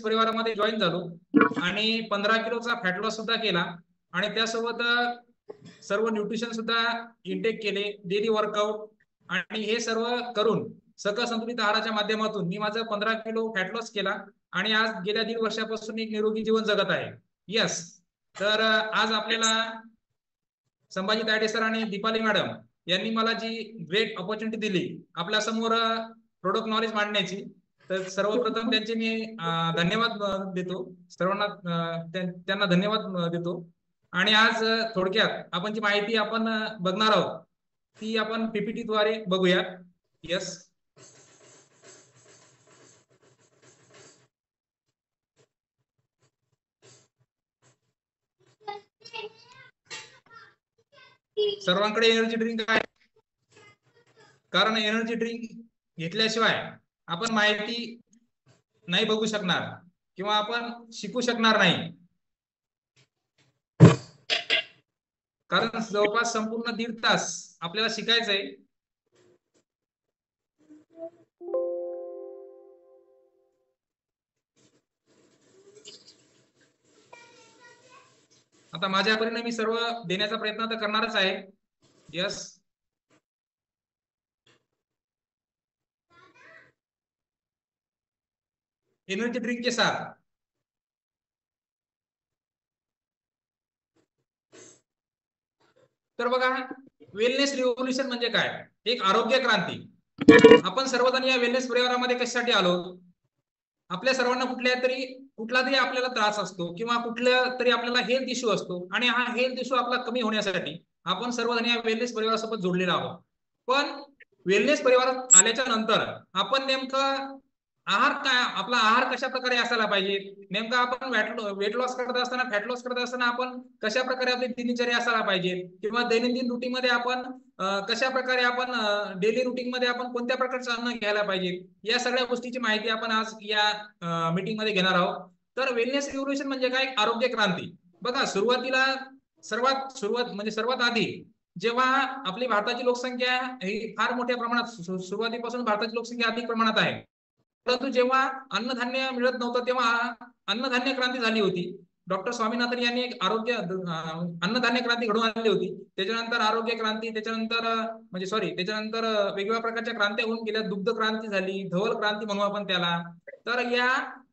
परिवारामध्ये जॉईन झालो आणि 15 किलोचा फॅट लॉस सुद्धा केला आणि त्यासोबत सर्व न्यूट्रिशन सुद्धा इंटेक केले, डेली वर्कआउट आणि हे सर्व करून सकल संतुलित आहाराच्या माध्यमातून मी माझं 15 किलो फॅट लॉस केला आणि आज गेल्या 1.5 वर्षापासून एक निरोगी जीवन जगत आहे. यस, तर आज आपल्याला संभाजी तायडे सर आणि दीपाली मॅडम यांनी मला जी ग्रेट अपॉर्च्युनिटी दिली आपल्या समोर प्रोडक्ट नॉलेज मांडण्याची, तर सर्वप्रथम त्यांचे मी धन्यवाद देतो. सर्वांना त्यांना धन्यवाद देतो. आणि आज थोडक्यात आपण जी माहिती आपण बघणार आहोत ती आपण पीपीटी द्वारे बघूया. यस, सर्वांकडे एनर्जी ड्रिंक आहे, कारण एनर्जी ड्रिंक घेतल्याशिवाय आपण माहिती नाही बघू शकणार किंवा आपण शिकू शकणार नाही, कारण जवळपास संपूर्ण 1.5 तास आपल्याला शिकायचंय. आता माझ्या परीने मी सर्व देण्याचा प्रयत्न तर करणारच आहे. यस, एनर्जी ड्रिंक के साथ तर बघा, वेलनेस रिव्होल्युशन म्हणजे काय? एक आरोग्य क्रांती. आपण सर्वजण या वेलनेस परिवारामध्ये कशासाठी आलो? आपल्या सर्वांना कुठला तरी आपल्याला त्रास असतो किंवा कुठल्या तरी आपल्याला हेल्थ इश्यू असतो आणि हा हेल्थ इश्यू आपला कमी होण्यासाठी आपण सर्वजण या वेलनेस परिवारासोबत जोडलेलो आहोत. पण वेलनेस परिवारात आल्याच्या नंतर आपण नेमकं आहार काय, आपला आहार कशा प्रकारे असायला पाहिजे, नेमका आपण वेट लॉस करत असताना, फॅट लॉस करत असताना आपण कशा प्रकारे आपली दिनचर्या असायला पाहिजे किंवा दैनंदिन रुटीन मध्ये आपण कशा प्रकारे आपण डेली रुटीन मध्ये आपण कोणत्या प्रकारचं अन्न घ्यायला पाहिजे, या सगळ्या गोष्टीची माहिती आपण आज या मीटिंग मध्ये घेणार आहोत. तर वेलनेस रिव्होल्युशन म्हणजे काय? आरोग्य क्रांती. बघा, सर्वात आधी जेव्हा आपली भारताची लोकसंख्या ही फार मोठ्या प्रमाणात, सुरुवातीपासून भारताची लोकसंख्या अधिक प्रमाणात आहे, परंतु जेव्हा अन्नधान्य मिळत नव्हतं तेव्हा अन्नधान्य क्रांती झाली होती. डॉक्टर स्वामीनाथन यांनी एक अन्नधान्य क्रांती घडवून आणली होती. त्याच्यानंतर आरोग्य क्रांती, त्याच्यानंतर वेगवेगळ्या प्रकारच्या क्रांत्या होऊन गेल्या. दुग्ध क्रांती झाली, धवल क्रांती म्हणू आपण त्याला. तर या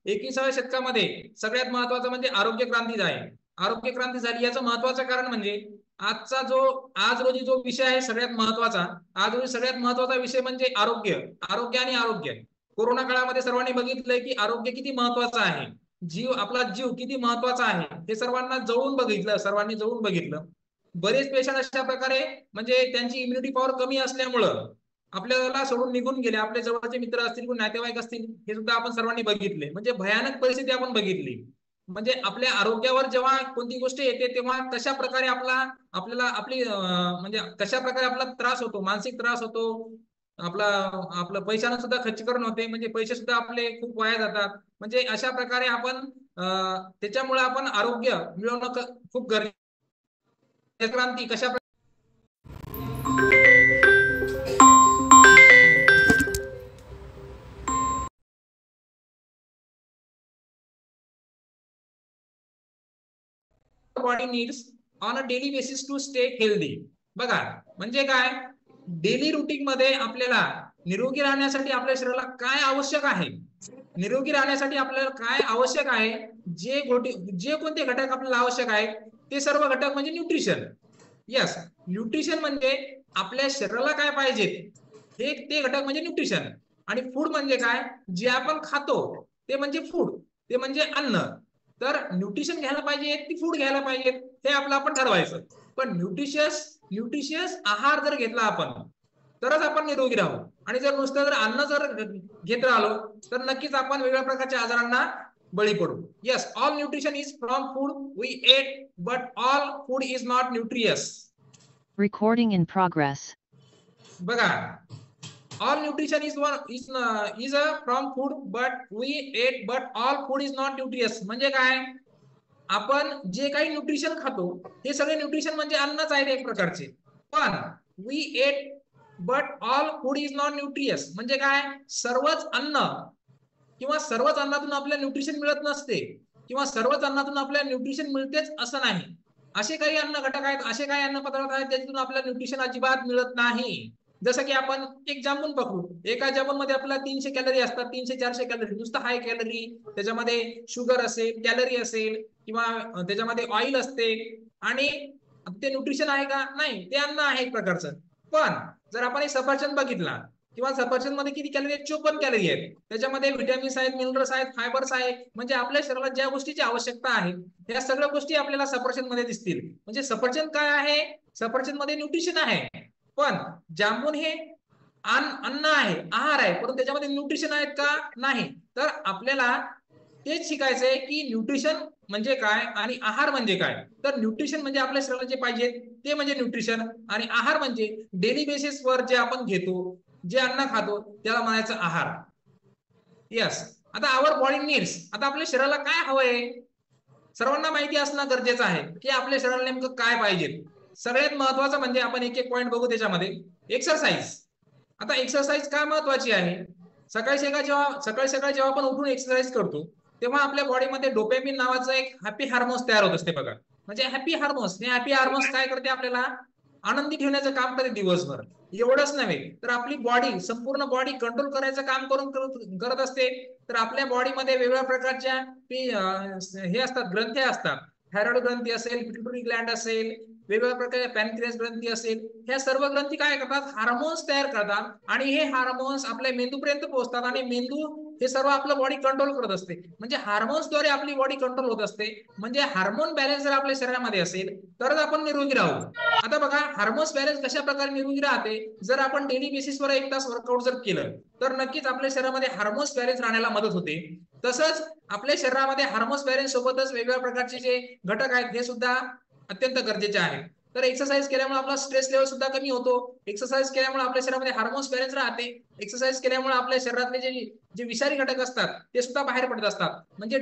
21व्या शतकामध्ये सगळ्यात महत्वाचं म्हणजे आरोग्य क्रांती आहे. आरोग्य क्रांती झाली याचं महत्वाचं कारण म्हणजे आज रोजी जो विषय आहे सगळ्यात महत्वाचा विषय म्हणजे आरोग्य आणि आरोग्य. कोरोना काळामध्ये सर्वांनी बघितलंय की आरोग्य किती महत्वाचं आहे, आपला जीव किती महत्वाचा आहे, हे सर्वांनी जवळून बघितलं. बरेच पेशंट अशा प्रकारे म्हणजे त्यांची इम्युनिटी पॉवर कमी असल्यामुळं आपल्याला सोडून निघून गेले. आपले जवळचे मित्र असतील, नातेवाईक असतील, हे सुद्धा आपण सर्वांनी बघितले. म्हणजे भयानक परिस्थिती आपण बघितली. म्हणजे आपल्या आरोग्यावर जेव्हा कोणती गोष्ट येते तेव्हा कशा प्रकारे कशा प्रकारे आपला त्रास होतो, मानसिक त्रास होतो, आपलं पैशानं सुद्धा खच्चीकरण होते, म्हणजे पैसे सुद्धा आपले खूप वाया जातात. म्हणजे अशा प्रकारे आपण त्याच्यामुळे आपण आरोग्य मिळवणं खूप गरजेचं. क्रांती कशा body needs on a daily basis to stay healthy. बघा, म्हणजे काय? डेली रुटीन मध्ये आपल्याला निरोगी राहण्यासाठी आपल्या शरीराला काय आवश्यक आहे, निरोगी राहण्यासाठी आपल्याला काय आवश्यक आहे, जे कोणते घटक आपल्याला आवश्यक आहे ते सर्व घटक म्हणजे न्यूट्रिशन. यस, न्यूट्रिशन म्हणजे आपल्या शरीराला काय पाहिजे ते घटक म्हणजे न्यूट्रिशन. आणि फूड म्हणजे काय? जे आपण खातो ते म्हणजे फूड, ते म्हणजे अन्न. तर न्यूट्रिशन घ्यायला पाहिजे की फूड घ्यायला पाहिजे हे आपण ठरवायचं. पण न्यूट्रिशियस आहार जर घेतला आपण तरच आपण निरोगी राहू. आणि जर नुसतं अन्न घेत राहिलो तर नक्कीच आपण वेगवेगळ्या प्रकारच्या आजारांना बळी पडू. Yes, all nutrition is from food we eat, but all food is not nutritious. Recording in progress. बघा, all nutrition is from food but we ate, but all food is not nutritious. म्हणजे काय? आपण जे काही nutrition खातो हे सगळे nutrition म्हणजे अन्नच आहे एक प्रकारचे. पण we ate but all food is not nutritious म्हणजे काय? सर्वच अन्न किंवा सर्वच अन्नातून आपल्याला न्यूट्रिशन मिळत नसते किंवा सर्वच अन्नातून आपल्याला न्यूट्रिशन मिळतेच असं नाही. असे काही अन्न घटक आहेत, असे काही अन्न पदार्थ आहेत ज्यातून आपल्याला न्यूट्रिशन अजिबात मिळत नाही. जसं की आपण एक जामून पकडू, एका जामून मध्ये आपल्याला 300 कॅलरी असतात, 300-400 कॅलरी, नुसतं हाय कॅलरी, त्याच्यामध्ये शुगर असेल, कॅलरी असेल किंवा त्याच्यामध्ये ऑइल असते, आणि ते न्यूट्रिशन आहे का? नाही, ते अन्न आहे एक प्रकारचं. पण जर आपण एक सफरचंद बघितला किंवा सफरचंद मध्ये किती कॅलरी आहेत? 54 कॅलरी आहेत. त्याच्यामध्ये व्हिटॅमिन्स आहेत, मिनरल्स आहेत, फायबर्स आहेत, म्हणजे आपल्या शरीराला ज्या गोष्टीची आवश्यकता आहे त्या सगळ्या गोष्टी आपल्याला सफरचंद मध्ये दिसतील. म्हणजे सफरचंद काय आहे? सफरचंद मध्ये न्यूट्रिशन आहे. पण जांबून हे अन्न आहे, आहार आहे, परंतु त्याच्यामध्ये न्यूट्रिशन आहेत का? नाही. तर आपल्याला तेच शिकायचंय की न्यूट्रिशन म्हणजे काय आणि आहार म्हणजे काय. तर न्यूट्रिशन म्हणजे आपल्या शरीराला जे पाहिजे ते म्हणजे न्यूट्रिशन, आणि आहार म्हणजे डेली बेसिसवर जे आपण घेतो, जे अन्न खातो त्याला म्हणायचं आहार. यस. आता आवर बॉडी नीड्स, आता आपल्या शरीराला काय हवंय? सर्वांना माहिती असणं गरजेचं आहे की आपल्या शरीराला नेमकं काय पाहिजे. सगळ्यात महत्वाचं म्हणजे आपण एक एक पॉईंट बघू त्याच्यामध्ये. एक्सरसाइज. आता एक्सरसाइज का महत्वाची आहे? सकाळी सकाळी जेव्हा आपण उठून एक्सरसाइज करतो तेव्हा आपल्या बॉडीमध्ये डोपामिन नावाचं एक हॅपी हार्मोन्स तयार होत असते बघा. म्हणजे हॅपी हार्मोन्स, हे हॅपी हार्मोन्स काय करते? आपल्याला आनंदी ठेवण्याचं काम करते दिवसभर. एवढंच नव्हे तर आपली बॉडी, संपूर्ण बॉडी कंट्रोल करायचं काम करत असते. तर आपल्या बॉडीमध्ये वेगवेगळ्या प्रकारच्या हे असतात, ग्रंथी असतात. थायरॉइड ग्रंथी असेल, पिट्युटरी ग्लँड असेल, वेगवेगळ्या प्रकारच्या पॅनक्रियास ग्रंथी असेल, ह्या सर्व ग्रंथी काय करतात? हार्मोन्स तयार करतात, आणि हे हार्मोन्स आपल्या मेंदूपर्यंत पोहोचतात, आणि मेंदू हे सर्व आपलं बॉडी कंट्रोल करत असते. म्हणजे हार्मोन्सद्वारे आपली बॉडी कंट्रोल होत असते. म्हणजे हार्मोन बॅलन्स जर आपल्या शरीरामध्ये असेल तरच आपण निरोगी राहू. आता बघा, हार्मोन्स बॅलन्स कशा प्रकारे निरोगी राहते? जर आपण डेली बेसिसवर 1 तास वर्कआउट जर केलं तर नक्कीच आपल्या शरीरामध्ये हार्मोन्स बॅलन्स राहण्याला मदत होते. तसंच आपल्या शरीरामध्ये हार्मोन्स बॅलन्स सोबतच वेगवेगळ्या प्रकारचे जे घटक आहेत हे सुद्धा अत्यंत गरजेचे आहेत. तर एक्सरसाइज केल्यामुळे आपला स्ट्रेस लेवल सुद्धा कमी होतो. एक्सरसाइज केल्यामुळे आपल्या शरीरामध्ये हार्मोन्स बॅलन्स राहते. एक्सरसाइज केल्यामुळे आपल्या शरीरातले जे विषारी घटक असतात ते सुद्धा बाहेर पडत असतात. म्हणजे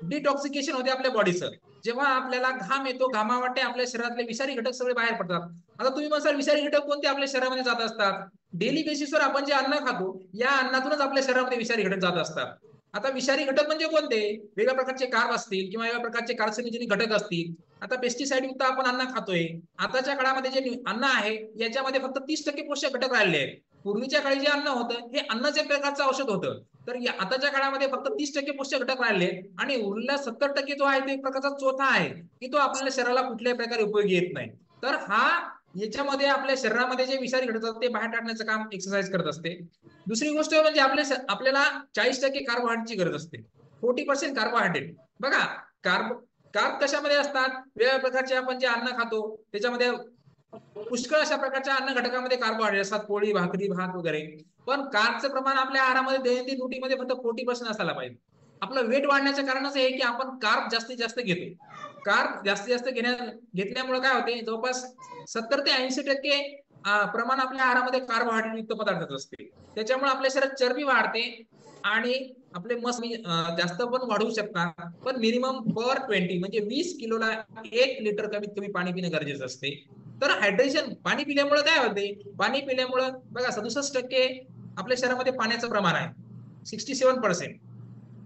डिटॉक्सिकेशन होते आपल्या बॉडीचं. जेव्हा आपल्याला घाम येतो, घामावाटे आपल्या शरीरातले विषारी घटक सगळे बाहेर पडतात. आता तुम्ही म्हणसाल विषारी घटक कोणते आपल्या शरीरामध्ये जात असतात? डेली बेसिसवर आपण जे अन्न खातो या अन्नातूनच आपल्या शरीरामध्ये विषारी घटक जात असतात. आता विषारी घटक म्हणजे कोणते? वेगवेगळ्या प्रकारचे कार्ब असतील किंवा वेगवेगळ्या प्रकारचे कार्सिनोजेनिक घटक असतील. आता पेस्टिसाइड युक्त आपण अन्न खातोय. आताच्या काळामध्ये जे अन्न आहे याच्यामध्ये फक्त 30% पोषक घटक राहिले आहेत. पूर्वीच्या काळी जे अन्न होतं हे अन्नच एक प्रकारचं औषध होतं. तर आताच्या काळामध्ये फक्त 30% पोषक घटक राहिले, आणि उरलेला 70% जो आहे तो एक प्रकारचा चोथा आहे की तो आपल्याला शरीराला कुठल्याही प्रकारे उपयोगी येत नाही. तर याच्यामध्ये आपल्या शरीरामध्ये जे विषारी घटक असतात ते बाहेर टाकण्याचं काम एक्सरसाइज करत असते. दुसरी गोष्ट म्हणजे आपल्याला 40% कार्बोहायड्रेटची गरज असते. 40% कार्बोहायड्रेट. बघा, कार्ब कशामध्ये असतात? वेगवेगळ्या प्रकारचे आपण जे अन्न खातो त्याच्यामध्ये पुष्कळ अशा प्रकारच्या अन्न घटकामध्ये कार्बोहायड्रेट असतात, पोळी, भाकरी, भात वगैरे. पण कार्बचं प्रमाण आपल्या आहारामध्ये दैनंदिन रुटीनमध्ये फक्त 40% असायला पाहिजे. आपलं वेट वाढण्याचं कारणच हे की आपण कार्ब जास्तीत जास्त घेतो. कार्ब जास्तीत जास्त घेतल्यामुळे काय होते? जवळपास 70 ते 80% प्रमाण आपल्या आहारामध्ये कार्बोहायड्रेट युक्त पदार्थ असते. त्याच्यामुळे आपल्या शरीरात चरबी वाढते, आणि आपले मस जास्त पण वाढू शकतात. पण मिनिमम पर 20 म्हणजे 20 किलोला 1 लिटर कमीत कमी पाणी पिणं गरजेचं असते. तर हायड्रेशन, पाणी पिल्यामुळे काय होते? पाणी पिल्यामुळे बघा 67% आपल्या शरीरामध्ये पाण्याचं प्रमाण आहे, 67%.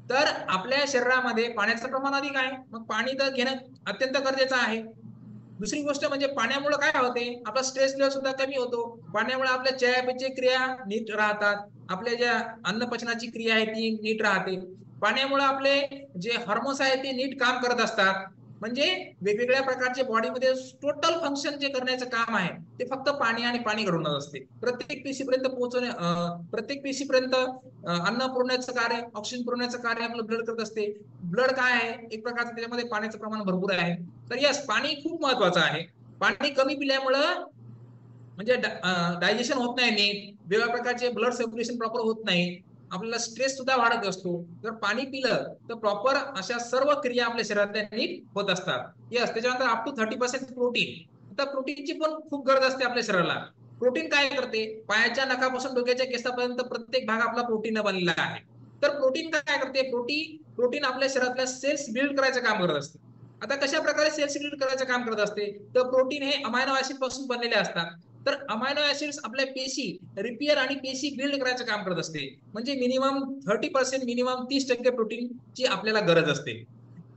तर आपल्या शरीरामध्ये पाण्याचं प्रमाण अधिक आहे, मग पाणी तर घेणं अत्यंत गरजेचं आहे. दुसरी गोष्ट म्हणजे पाण्यामुळे काय होते? आपला स्ट्रेस लेवल सुद्धा कमी होतो. पाण्यामुळे आपल्या चयापचय क्रिया नीट राहतात. आपल्या ज्या अन्नपचनाची क्रिया आहे ती नीट राहते. पाण्यामुळे आपले जे हार्मोन्स आहेत ते नीट काम करत असतात. म्हणजे वेगवेगळ्या प्रकारचे बॉडीमध्ये टोटल फंक्शन जे करण्याचं काम आहे ते फक्त पाणी आणि पाणी घडवणं असते. प्रत्येक पेशीपर्यंत अन्न पुरवण्याचं कार्य, ऑक्सिजन पुरवण्याचं कार्य आपलं ब्लड करत असते. ब्लड काय आहे? एक प्रकारचं त्याच्यामध्ये पाण्याचं प्रमाण भरपूर आहे. तर यस, पाणी खूप महत्वाचं आहे. पाणी कमी पिल्यामुळं म्हणजे डायजेशन होत नाही नीट, वेगवेगळ्या प्रकारचे ब्लड सर्क्युलेशन प्रॉपर होत नाही, आपल्याला स्ट्रेस सुद्धा वाढत असतो. जर पाणी पिलं तर प्रॉपर अशा सर्व क्रिया आपल्या शरीरातल्या नीट होत असतात. यस. त्याच्यानंतर अप टू 30% प्रोटीन. आता प्रोटीनची पण खूप गरज असते आपल्या शरीराला. प्रोटीन काय करते? पायाच्या नखापासून डोक्याच्या केसापर्यंत प्रत्येक भाग आपला प्रोटीन बनलेला आहे. तर प्रोटीन काय करते? प्रोटीन आपल्या शरीरातल्या सेल्स बिल्ड करायचं काम करत असते. आता कशा प्रकारे सेल्स बिल्ड करायचं काम करत असते? तर प्रोटीन हे अमायनो ऍसिड पासून बनलेले असतात. तर अमायनो ऍसिड्स आपल्या पेशी रिपेअर आणि पेशी बिल्ड करायचं काम करत असते. म्हणजे मिनिमम 30%, मिनिमम 30% प्रोटीनची आपल्याला गरज असते.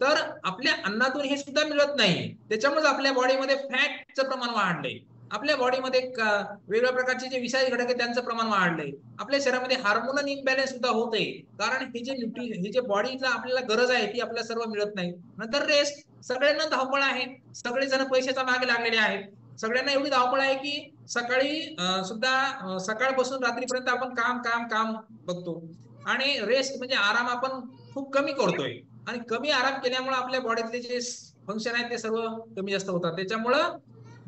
तर आपल्या अन्नातून हे सुद्धा मिळत नाही, त्याच्यामुळे आपल्या बॉडीमध्ये फॅटचं प्रमाण वाढलंय. आपल्या बॉडीमध्ये वेगवेगळ्या प्रकारचे जे विषारी घटक आहेत त्यांचं प्रमाण वाढलंय. आपल्या शरीरामध्ये हार्मोनल इम्बॅलन्स सुद्धा होते, कारण हे जे बॉडीला आपल्याला गरज आहे ती आपल्याला सर्व मिळत नाही. नंतर रेस्ट, सगळ्यांना धावपळ आहे, सगळेजण पैशाच्या मागे लागलेले आहेत. सगळ्यांना एवढी धावपळ आहे की सकाळी सुद्धा सकाळपासून रात्रीपर्यंत आपण काम काम काम बघतो, आणि रेस्ट म्हणजे आराम आपण खूप कमी करतोय. आणि कमी आराम केल्यामुळे आपल्या बॉडीतले जे फंक्शन आहेत ते सर्व कमी जास्त होतात. त्याच्यामुळं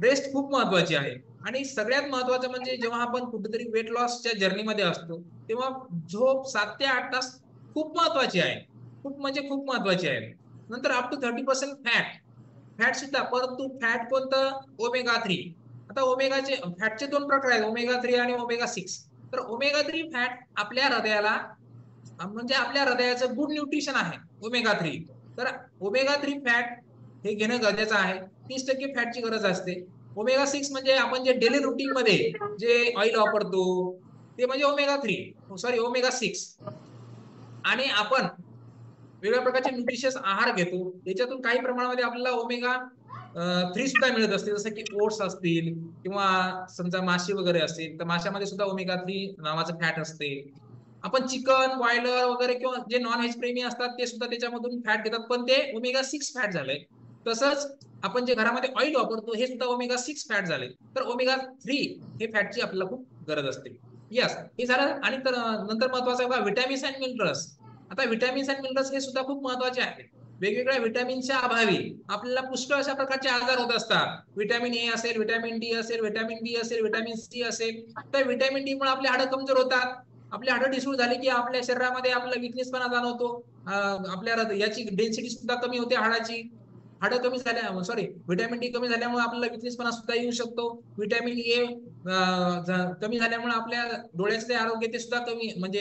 रेस्ट खूप महत्वाची आहे. आणि सगळ्यात महत्वाचं म्हणजे जेव्हा आपण कुठेतरी वेट लॉसच्या जर्नीमध्ये असतो तेव्हा झोप 7 ते 8 तास खूप महत्वाची आहे, खूप म्हणजे खूप महत्वाची आहे. नंतर अप टू 30% फॅट सुद्धा, परंतु फॅट कोणतं? ओमेगा 3. आता ओमेगाचे फॅटचे 2 प्रकार आहेत, ओमेगा 3 आणि ओमेगा 6. तर ओमेगा 3 फॅट आपल्या हृदयाला, म्हणजे आपल्या हृदयाचं गुड न्यूट्रिशन आहे ओमेगा 3. तर ओमेगा 3 फॅट हे घेणं गरजेचं आहे. 30% फॅटची गरज असते. ओमेगा 6 म्हणजे आपण जे डेली रुटीन मध्ये जे ऑइल वापरतो ते म्हणजे ओमेगा 6. आणि आपण वेगवेगळ्या प्रकारचे न्यूट्रिशियस आहार घेतो, त्याच्यातून काही प्रमाणामध्ये आपल्याला ओमेगा 3 सुद्धा मिळत असते, जसं की ओट्स असतील किंवा समजा माशी वगैरे असतील, तर माशामध्ये सुद्धा ओमेगा 3 नावाचं फॅट असते. आपण चिकन, बॉयलर वगैरे किंवा जे नॉन व्हेज प्रेमी असतात ते सुद्धा त्याच्यामधून फॅट घेतात, पण ते ओमेगा 6 फॅट झालंय. तसंच आपण जे घरामध्ये ऑइल वापरतो हे सुद्धा ओमेगा 6 फॅट झाले. तर ओमेगा 3 हे फॅटची आपल्याला खूप गरज असते. यस, हे झालं. आणि नंतर महत्वाचं आहे बघा, व्हिटॅमिन्स अँड मिनरल्स. आता व्हिटॅमिन्स अँड मिनरल्स हे सुद्धा खूप महत्वाचे आहेत. वेगवेगळ्या व्हिटॅमिनच्या अभावी आपल्याला पुष्कळ अशा प्रकारचे आजार होत असतात. व्हिटॅमिन ए असेल, व्हिटॅमिन डी असेल, व्हिटॅमिन बी असेल, व्हिटॅमिन सी असेल. तर व्हिटॅमिन डी मुळे आपले हाडं कमजोर होतात. आपले हाडं ढिसूळ झाले की आपल्या शरीरामध्ये आपला विकनेसपणा जाणवतो. आपल्या याची डेन्सिटी सुद्धा कमी होते हाडाची. हाडं कमी झाल्या, सॉरी, व्हिटॅमिन डी कमी झाल्यामुळे आपल्याला विकनेसपणा सुद्धा येऊ शकतो. व्हिटॅमिन ए कमी झाल्यामुळे आपल्या डोळ्याचे आरोग्य ते सुद्धा कमी, म्हणजे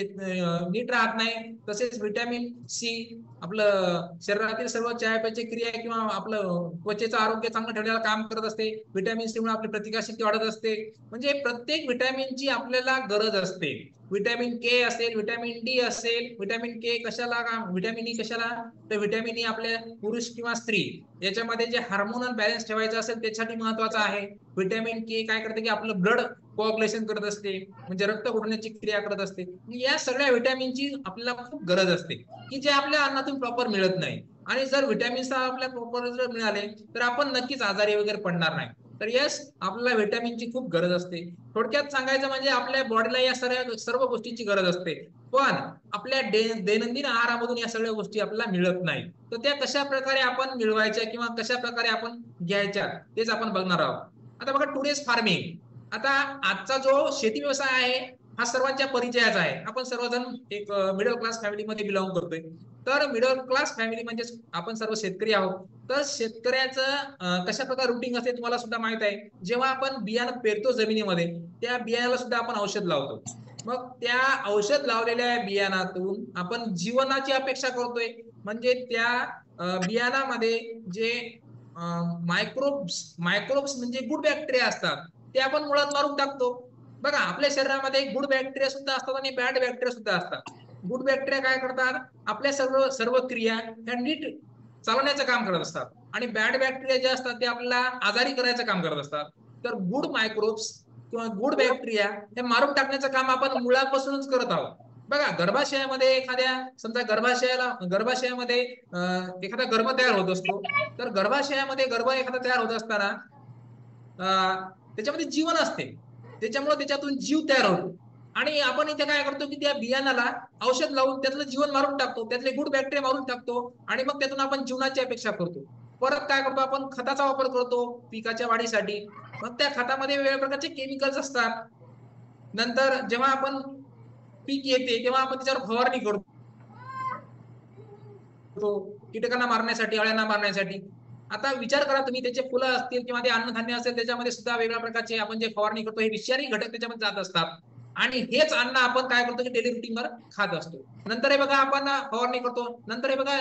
नीट राहत नाही. तसेच व्हिटॅमिन सी आपलं शरीरातील सर्व चयापचय क्रिया किंवा आपलं त्वचेचं आरोग्य चांगलं ठेवण्याला काम करत असते. व्हिटॅमिन सी मुळे आपली प्रतिकारशक्ती वाढत असते. म्हणजे प्रत्येक व्हिटॅमिनची आपल्याला गरज असते. व्हिटॅमिन के असेल, व्हिटॅमिन डी असेल. व्हिटॅमिन के कशाला, व्हिटॅमिन ई कशाला? तर व्हिटॅमिन ई आपल्या पुरुष किंवा स्त्री याच्यामध्ये जे हार्मोनल बॅलन्स ठेवायचं असेल त्यासाठी महत्वाचं आहे. व्हिटॅमिन के काय करते की आपलं ब्लड कोऑग्युलेशन करत असते, म्हणजे रक्त घोटण्याची क्रिया करत असते. या सगळ्या व्हिटॅमिनची आपल्याला खूप गरज असते की जे आपल्या अन्नातून प्रॉपर मिळत नाही. आणि जर व्हिटॅमिन्स आपल्याला प्रॉपर जर मिळाले तर आपण नक्कीच आजारी वगैरे पडणार नाही. तर यस, आपल्याला व्हिटॅमिनची खूप गरज असते. थोडक्यात सांगायचं म्हणजे आपल्या बॉडीला या सर्व गोष्टींची गरज असते, पण आपल्या दैनंदिन आहारामधून या सगळ्या गोष्टी आपल्याला मिळत नाही. तर त्या कशा प्रकारे आपण मिळवायच्या किंवा कशा प्रकारे आपण घ्यायच्या तेच आपण बघणार आहोत. आता बघा, टुडेज फार्मिंग. आता आजचा जो शेती व्यवसाय आहे हा सर्वांच्या परिचयाचा आहे. आपण सर्वजण एक मिडल क्लास फॅमिलीमध्ये बिलॉंग करतोय. तर मिडल क्लास फॅमिली म्हणजे आपण सर्व शेतकरी आहोत. तर शेतकऱ्याचं कशा प्रकारे रुटीन असते तुम्हाला सुद्धा माहित आहे. जेव्हा आपण बियाणं पेरतो जमिनीमध्ये, त्या बियाण्याला सुद्धा आपण औषध लावतो. मग त्या औषध लावलेल्या बियाणातून आपण जीवनाची अपेक्षा करतोय. म्हणजे त्या बियाणामध्ये जे मायक्रोब्स म्हणजे गुड बॅक्टेरिया असतात ते आपण मुळात मारून टाकतो. बघा, आपल्या शरीरामध्ये गुड बॅक्टेरिया सुद्धा असतात आणि बॅड बॅक्टेरिया सुद्धा असतात. गुड बॅक्टेरिया काय करतात? आपल्या सर्व सर्व क्रिया ह्या नीट चालवण्याचं काम करत असतात, आणि बॅड बॅक्टेरिया जे असतात ते आपल्याला आजारी करायचं काम करत असतात. तर गुड मायक्रोब्स किंवा गुड बॅक्टेरिया हे मारून टाकण्याचं काम आपण मुळापासूनच करत आहोत. बघा, गर्भाशयामध्ये समजा गर्भाशयामध्ये एखादा गर्भ तयार होत असतो. तर गर्भाशयामध्ये गर्भ एखादा तयार होत असताना त्याच्यामध्ये जीवन असते, त्याच्यामुळे त्याच्यातून जीव तयार होतो. आणि आपण इथे काय करतो की त्या बियाणाला औषध लावून त्यातलं जीवन मारून टाकतो, त्यातले गुड बॅक्टेरिया मारून टाकतो, आणि मग त्यातून आपण जीवनाची अपेक्षा करतो. परत काय करतो, आपण खताचा वापर करतो पिकाच्या वाढीसाठी. मग त्या खतामध्ये वेगवेगळ्या प्रकारचे केमिकल्स असतात. नंतर जेव्हा आपण पीक येते तेव्हा आपण त्याच्यावर फवारणी करतो कीटकांना मारण्यासाठी, अळ्यांना मारण्यासाठी. आता विचार करा तुम्ही, त्याचे फुलं असतील किंवा ते अन्नधान्य असेल त्याच्यामध्ये सुद्धा वेगवेगळ्या प्रकारचे आपण जे फवारणी करतो हे विषारी घटक त्याच्यामध्ये जात असतात. आणि हेच अन्न आपण काय करतो की डेली रुटीनवर खात असतो. नंतर हे बघा, आपण फवारणी करतो. नंतर हे बघा,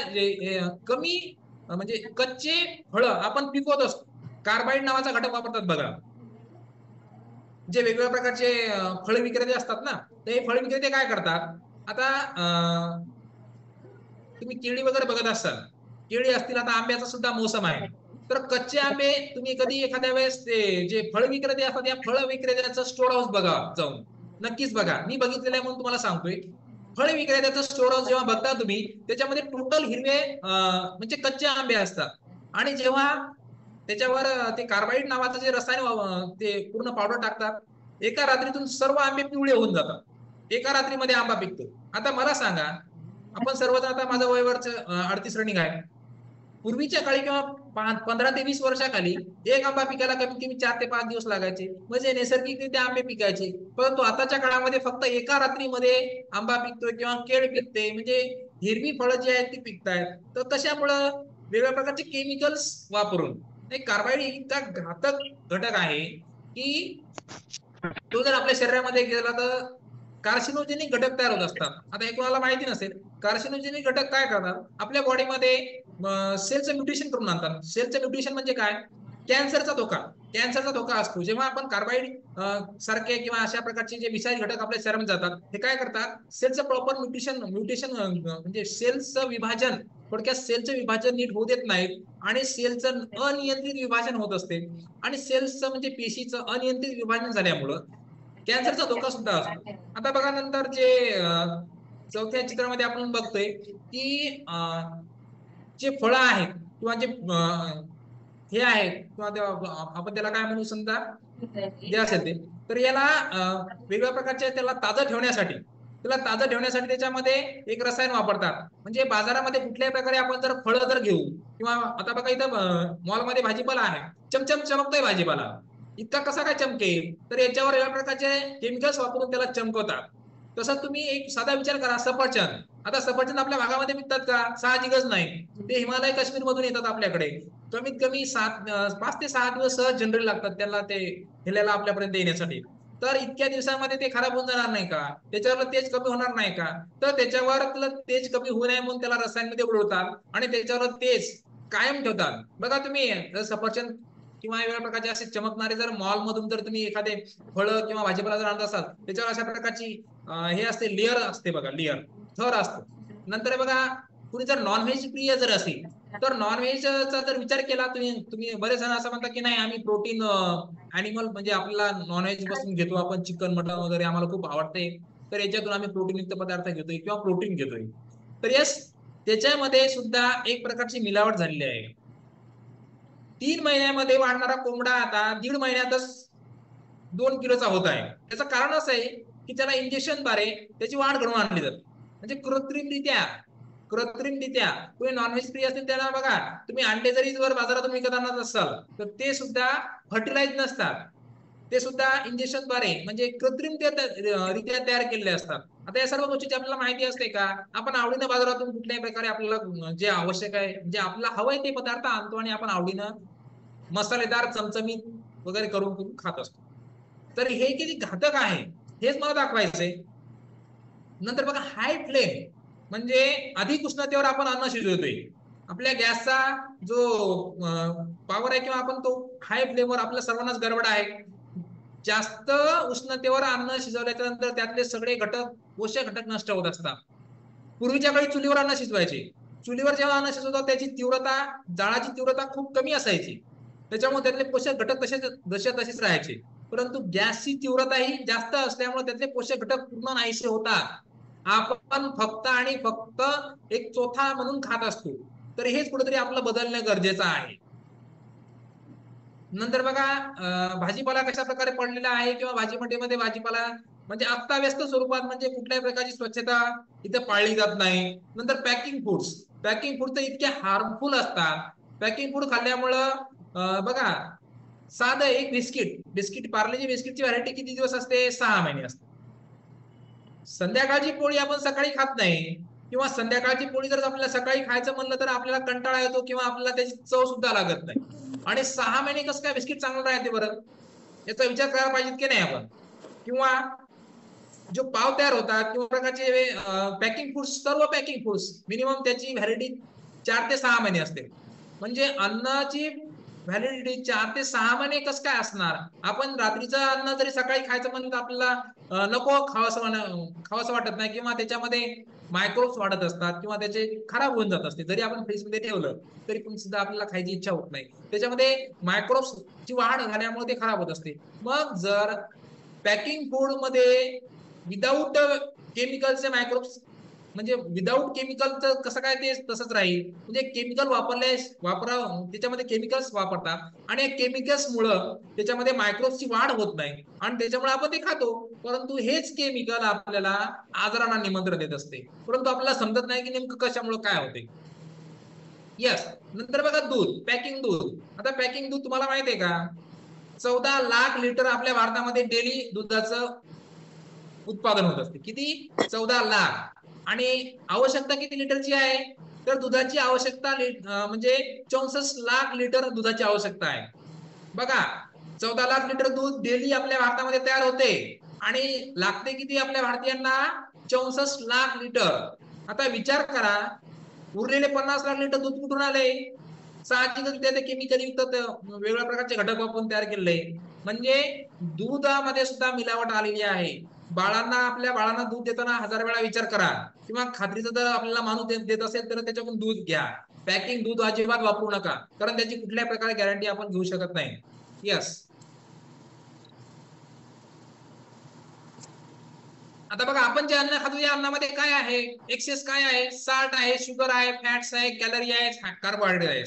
कमी म्हणजे कच्चे फळं आपण पिकवत असतो. कार्बाईड नावाचा घटक वापरतात बघा. जे वेगवेगळ्या प्रकारचे फळ विक्रेते असतात ना, ते फळ विक्रेते काय करतात आता तुम्ही केळी वगैरे बघत असाल, केळी असतील, आता आंब्याचा सुद्धा मोसम आहे, तर कच्चे आंबे तुम्ही कधी एखाद्या वेळेस ते जे फळ विक्रेते असतात या फळ विक्रेत्याचं स्टोर हाऊस बघा जाऊन, नक्कीच बघा, मी बघितलेलं आहे म्हणून तुम्हाला सांगतोय. फळ विक्रेत्याचं स्टोर हाऊस जेव्हा बघता तुम्ही, त्याच्यामध्ये टोटल हिरवे म्हणजे कच्चे आंबे असतात, आणि जेव्हा त्याच्यावर ते कार्बाईड नावाचं जे रसायन ते पूर्ण पावडर टाकतात, एका रात्रीतून सर्व आंबे पिवळे होऊन जातात. एका रात्रीमध्ये आंबा पिकतो. आता मला सांगा, आपण सर्वजण, आता माझं वय 38 रनिंग आहे, पूर्वीच्या काळी किंवा 15 ते 20 वर्षाखाली एक आंबा पिकायला कमीत कमी 4 ते 5 दिवस लागायचे, म्हणजे नैसर्गिकरित्या आंबे पिकायचे. परंतु आताच्या काळामध्ये फक्त एका रात्रीमध्ये आंबा पिकतोय किंवा केळ पिकते, म्हणजे हिरवी फळं जी आहेत ती पिकतायत. तर कशामुळं? वेगवेगळ्या प्रकारचे केमिकल्स वापरून. कार्बाईड इतका घातक घटक आहे की तो जर आपल्या शरीरामध्ये गेला तर कार्सिनोजेनिक घटक तयार होत असतात. आता हे कोणाला माहिती नसेल, कार्सिनोजेनिक घटक काय करतात, आपल्या बॉडीमध्ये सेलचं म्युटेशन करून आणतात. सेलचं म्युटेशन म्हणजे काय? कॅन्सरचा धोका. कॅन्सरचा धोका असतो जेव्हा आपण कार्बाईड सारखे किंवा अशा प्रकारचे जे विषारी घटक आपल्या शरीरामध्ये जातात, हे काय करतात, सेलचं प्रॉपर म्युटेशन म्हणजे सेलचं विभाजन, थोडक्यात सेलचं विभाजन नीट होऊ देत नाहीत, आणि सेलचं अनियंत्रित विभाजन होत असते, आणि सेल्सचं म्हणजे पेशीचं अनियंत्रित विभाजन झाल्यामुळं कॅन्सरचा धोका सुद्धा असतो. आता बघा, नंतर जे चौथ्या चित्रामध्ये आपण बघतोय की जे फळं आहेत किंवा जे हे आहेत किंवा आपण त्याला काय म्हणू समजा, जे असेल ते, तर याला वेगवेगळ्या प्रकारच्या त्याला ताजं ठेवण्यासाठी, त्याच्यामध्ये एक रसायन वापरतात. म्हणजे बाजारामध्ये कुठल्याही प्रकारे आपण जर फळं जर घेऊ, किंवा आता बघा इथं मॉलमध्ये भाजीपाला आहे, चमचम चमकतोय भाजीपाला, इतका कसा काय चमकेल? तर याच्यावर वेगवेगळ्या प्रकारचे केमिकल्स वापरून त्याला चमकवतात. तसं तुम्ही एक साधा विचार करा, सफरचंद. आता सफरचंद आपल्या भागामध्ये पिकतात का? साहजिकच नाही. ते हिमालय काश्मीर मधून येतात आपल्याकडे. कमीत कमी 5 ते 6 दिवस सहज जनरली लागतात त्याला ते हिल्याला आपल्यापर्यंत येण्यासाठी. तर इतक्या दिवसामध्ये ते खराब होऊन जाणार नाही का? त्याच्यावर तेज कमी होणार नाही का? तर त्याच्यावर तेज कमी होऊ नये म्हणून त्याला रसायनमध्ये बुडवतात आणि त्याच्यावर तेज कायम ठेवतात. बघा तुम्ही, जर सफरचंद किंवा वेगवेगळ्या प्रकारचे असे चमकणारे जर मॉल मधून जर तुम्ही एखादे फळं किंवा भाजीपाला जर आणत असाल, त्याच्यावर अशा प्रकारची हे असते, लेअर असते बघा, लेअर, थर असतो. नंतर बघा, कुणी जर नॉनव्हेज प्रिय जर असेल, तर नॉनव्हेजचा जर विचार केला तुम्ही तुम्ही बरेच जण असं म्हणतात की नाही, आम्ही प्रोटीन अॅनिमल म्हणजे आपल्याला नॉनव्हेज पासून घेतो आपण, चिकन मटन वगैरे आम्हाला खूप आवडते, तर याच्यातून आम्ही प्रोटीनयुक्त पदार्थ घेतोय किंवा प्रोटीन घेतोय. तर यस, त्याच्यामध्ये सुद्धा एक प्रकारची मिलावट झालेली आहे. 3 महिन्यामध्ये वाढणारा कोंबडा आता 1.5 महिन्यातच 2 किलोचा होत आहे. त्याचं कारण असं आहे की त्याला इंजेक्शनद्वारे त्याची वाढ घडवून आणली जाते, म्हणजे कृत्रिमरित्या तुम्ही नॉनव्हेज प्रिय असेल त्याला बघा, तुम्ही अंडे जरी बाजारातून विकत आणत असाल, तर ते सुद्धा फर्टिलाइज नसतात, ते सुद्धा इंजेक्शनद्वारे म्हणजे कृत्रिमरित्या तयार केलेले असतात. आता या सर्व गोष्टीची आपल्याला माहिती असते का? आपण आवडीनं बाजारातून कुठल्याही प्रकारे आपल्याला जे आवश्यक आहे, म्हणजे आपल्याला हवंय ते पदार्थ आणतो आणि आपण आवडीनं मसालेदार चमचमीत वगैरे करून खात असतो. तर हे किती घातक आहे हेच मला दाखवायचंय. नंतर बघा, हाय फ्लेम म्हणजे अधिक उष्णतेवर आपण अन्न शिजवतोय. आपल्या गॅसचा जो पॉवर आहे किंवा आपण तो हाय फ्लेमवर, आपल्या सर्वांनाच गडबड आहे. जास्त उष्णतेवर अन्न शिजवल्याच्या नंतर त्यातले सगळे घटक, पोषक घटक नष्ट होत असतात. पूर्वीच्या काळी चुलीवर अन्न शिजवायचे. चुलीवर जेव्हा अन्न शिजवतात त्याची तीव्रता, जाळाची तीव्रता खूप कमी असायची, त्याच्यामुळे त्यातले पोषक घटक तसेच राहायचे. परंतु गॅसची तीव्रता ही जास्त असल्यामुळे त्यातले पोषक घटक पूर्ण नाहीसे होतात. आपण फक्त आणि फक्त एक चोथा म्हणून खात असतो. तर हेच कुठेतरी आपलं बदलणं गरजेचं आहे. नंतर बघा, भाजीपाला कशा प्रकारे पडलेला आहे, किंवा भाजीमंडीमध्ये भाजीपाला म्हणजे अस्ताव्यस्त स्वरूपात, म्हणजे कुठल्याही प्रकारची स्वच्छता इथे पाळली जात नाही. नंतर पॅकिंग फूड तर इतके हार्मफुल असतात. पॅकिंग फूड खाल्ल्यामुळं बघा, साधं एक बिस्किट पार्लेजी बिस्किटची व्हॅरायटी किती दिवस असते? 6 महिने असते. संध्याकाळची पोळी आपण सकाळी खात नाही, किंवा संध्याकाळची पोळी जर आपल्याला सकाळी खायचं म्हणलं तर आपल्याला कंटाळा येतो, किंवा आपल्याला त्याची चव सुद्धा लागत नाही. आणि 6 महिने कसं काय बिस्किट चांगलं राहते बरं? याचा विचार करायला पाहिजे की नाही आपण? किंवा जो पाव तयार होतात किंवा प्रकारचे सर्व पॅकिंग फूड्स मिनिमम त्याची व्हॅलिडिटी 4 ते 6 महिने असते. म्हणजे अन्नाची व्हॅलिडिटी 4 ते 6 महिने कसं काय असणार? आपण रात्रीचं अन्न जरी सकाळी खायचं म्हणलं तर आपल्याला नको खावंसं वाटत नाही, किंवा त्याच्यामध्ये मायक्रोब्स वाढत असतात किंवा त्याचे खराब होऊन जात असते. जरी आपण फ्रीजमध्ये ठेवलं तरी पण सुद्धा आपल्याला खायची इच्छा होत नाही. त्याच्यामध्ये मायक्रोब्सची वाढ झाल्यामुळे ते खराब होत असते. मग जर पॅकिंग फूड मध्ये विदाऊट केमिकलचे मायक्रोब्स, म्हणजे विदाऊट केमिकलचं कसं काय ते तसंच राहील? म्हणजे केमिकल त्याच्यामध्ये केमिकल्स वापरतात आणि केमिकल्स मुळे त्याच्यामध्ये मायक्रोब्सची वाढ होत नाही आणि त्याच्यामुळे आपण ते खातो. परंतु हेच केमिकल आपल्याला आजारांना निमंत्रण देत असते, परंतु आपल्याला समजत नाही की नेमकं कशामुळे काय होते. यस. नंतर बघा दूध, पॅकिंग दूध. आता पॅकिंग दूध तुम्हाला माहिती आहे का? 14 लाख लिटर आपल्या भारतामध्ये डेली दुधाचं उत्पादन होत असते. किती? 14 लाख. आणि आवश्यकता किती लिटरची आहे? तर दुधाची आवश्यकता म्हणजे 64 लाख लिटर दुधाची आवश्यकता आहे. बघा, 14 लाख लिटर दूध डेली आपल्या भारतामध्ये तयार होते आणि लागते किती आपल्या भारतीयांना? 64 लाख लिटर. आता विचार करा, उरलेले 50 लाख लिटर दूध कुठून आले? साहजिकच ते केमिकल युक्त वेगवेगळ्या प्रकारचे घटक वापरून तयार केले. म्हणजे दुधामध्ये सुद्धा मिलावट आलेली आहे. आपल्या बाळांना दूध देताना 1000 वेळा विचार करा, किंवा खात्रीचा जर आपल्याला माणूस देत असेल तर त्याच्याकडून दूध घ्या. पॅकिंग दूध अजिबात वापरू नका, कारण त्याची कुठल्याही प्रकारे गॅरंटी आपण घेऊ शकत नाही. यस. आता बघा, आपण जे अन्न खातो या अन्नामध्ये काय आहे? एक्सेस काय आहे? साल्ट आहे, शुगर आहे, फॅट्स आहे, कॅलरी आहे, कार्बोहायड्रेट आहे.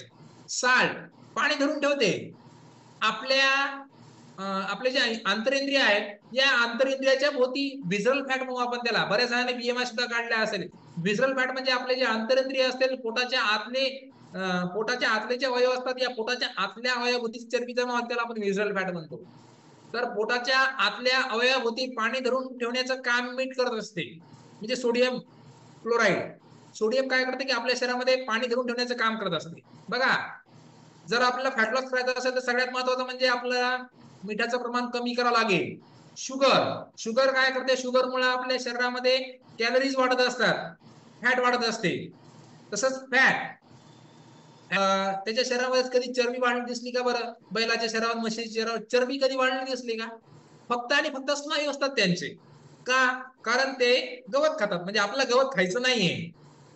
साल्ट पाणी धरून ठेवते. आपले जे आंतरेंद्रिय आहेत, या आंतरेंद्रियाच्या भोवती व्हिजरल फॅट म्हणून आपण त्याला, बऱ्याच जणांनी बीएमआय सुद्धा काढला असेल. व्हिजरल फॅट म्हणजे आपले जे आंतरेंद्रिय असतील, पोटाच्या आतले जे अवयव असतात, या पोटाच्या आतल्या अवयवभोवती चरबी जमा होते, त्याला आपण व्हिजरल फॅट म्हणतो. तर पोटाच्या आतल्या अवयवाभोवती पाणी धरून ठेवण्याचं काम मीठ करत असते, म्हणजे सोडियम क्लोराईड. सोडियम काय करते की आपल्या शरीरामध्ये पाणी धरून ठेवण्याचं काम करत असते. बघा, जर आपल्याला फॅट लॉस करायचं असेल तर सगळ्यात महत्वाचं म्हणजे आपल्याला मिठाचं प्रमाण कमी करावं लागेल. शुगर काय करते? शुगरमुळे आपल्या शरीरामध्ये कॅलरीज वाढत असतात, फॅट वाढत असते. तसंच फॅट, त्याच्या शरीरामध्ये कधी चरबी वाढली दिसली का बरं? बैलाच्या शरीरावर, म्हशीच्या शरीरावर चरबी कधी वाढली दिसली का? फक्त आणि फक्त स्नायू असतात त्यांचे. का? कारण ते गवत खातात. म्हणजे आपल्याला गवत खायचं नाहीये,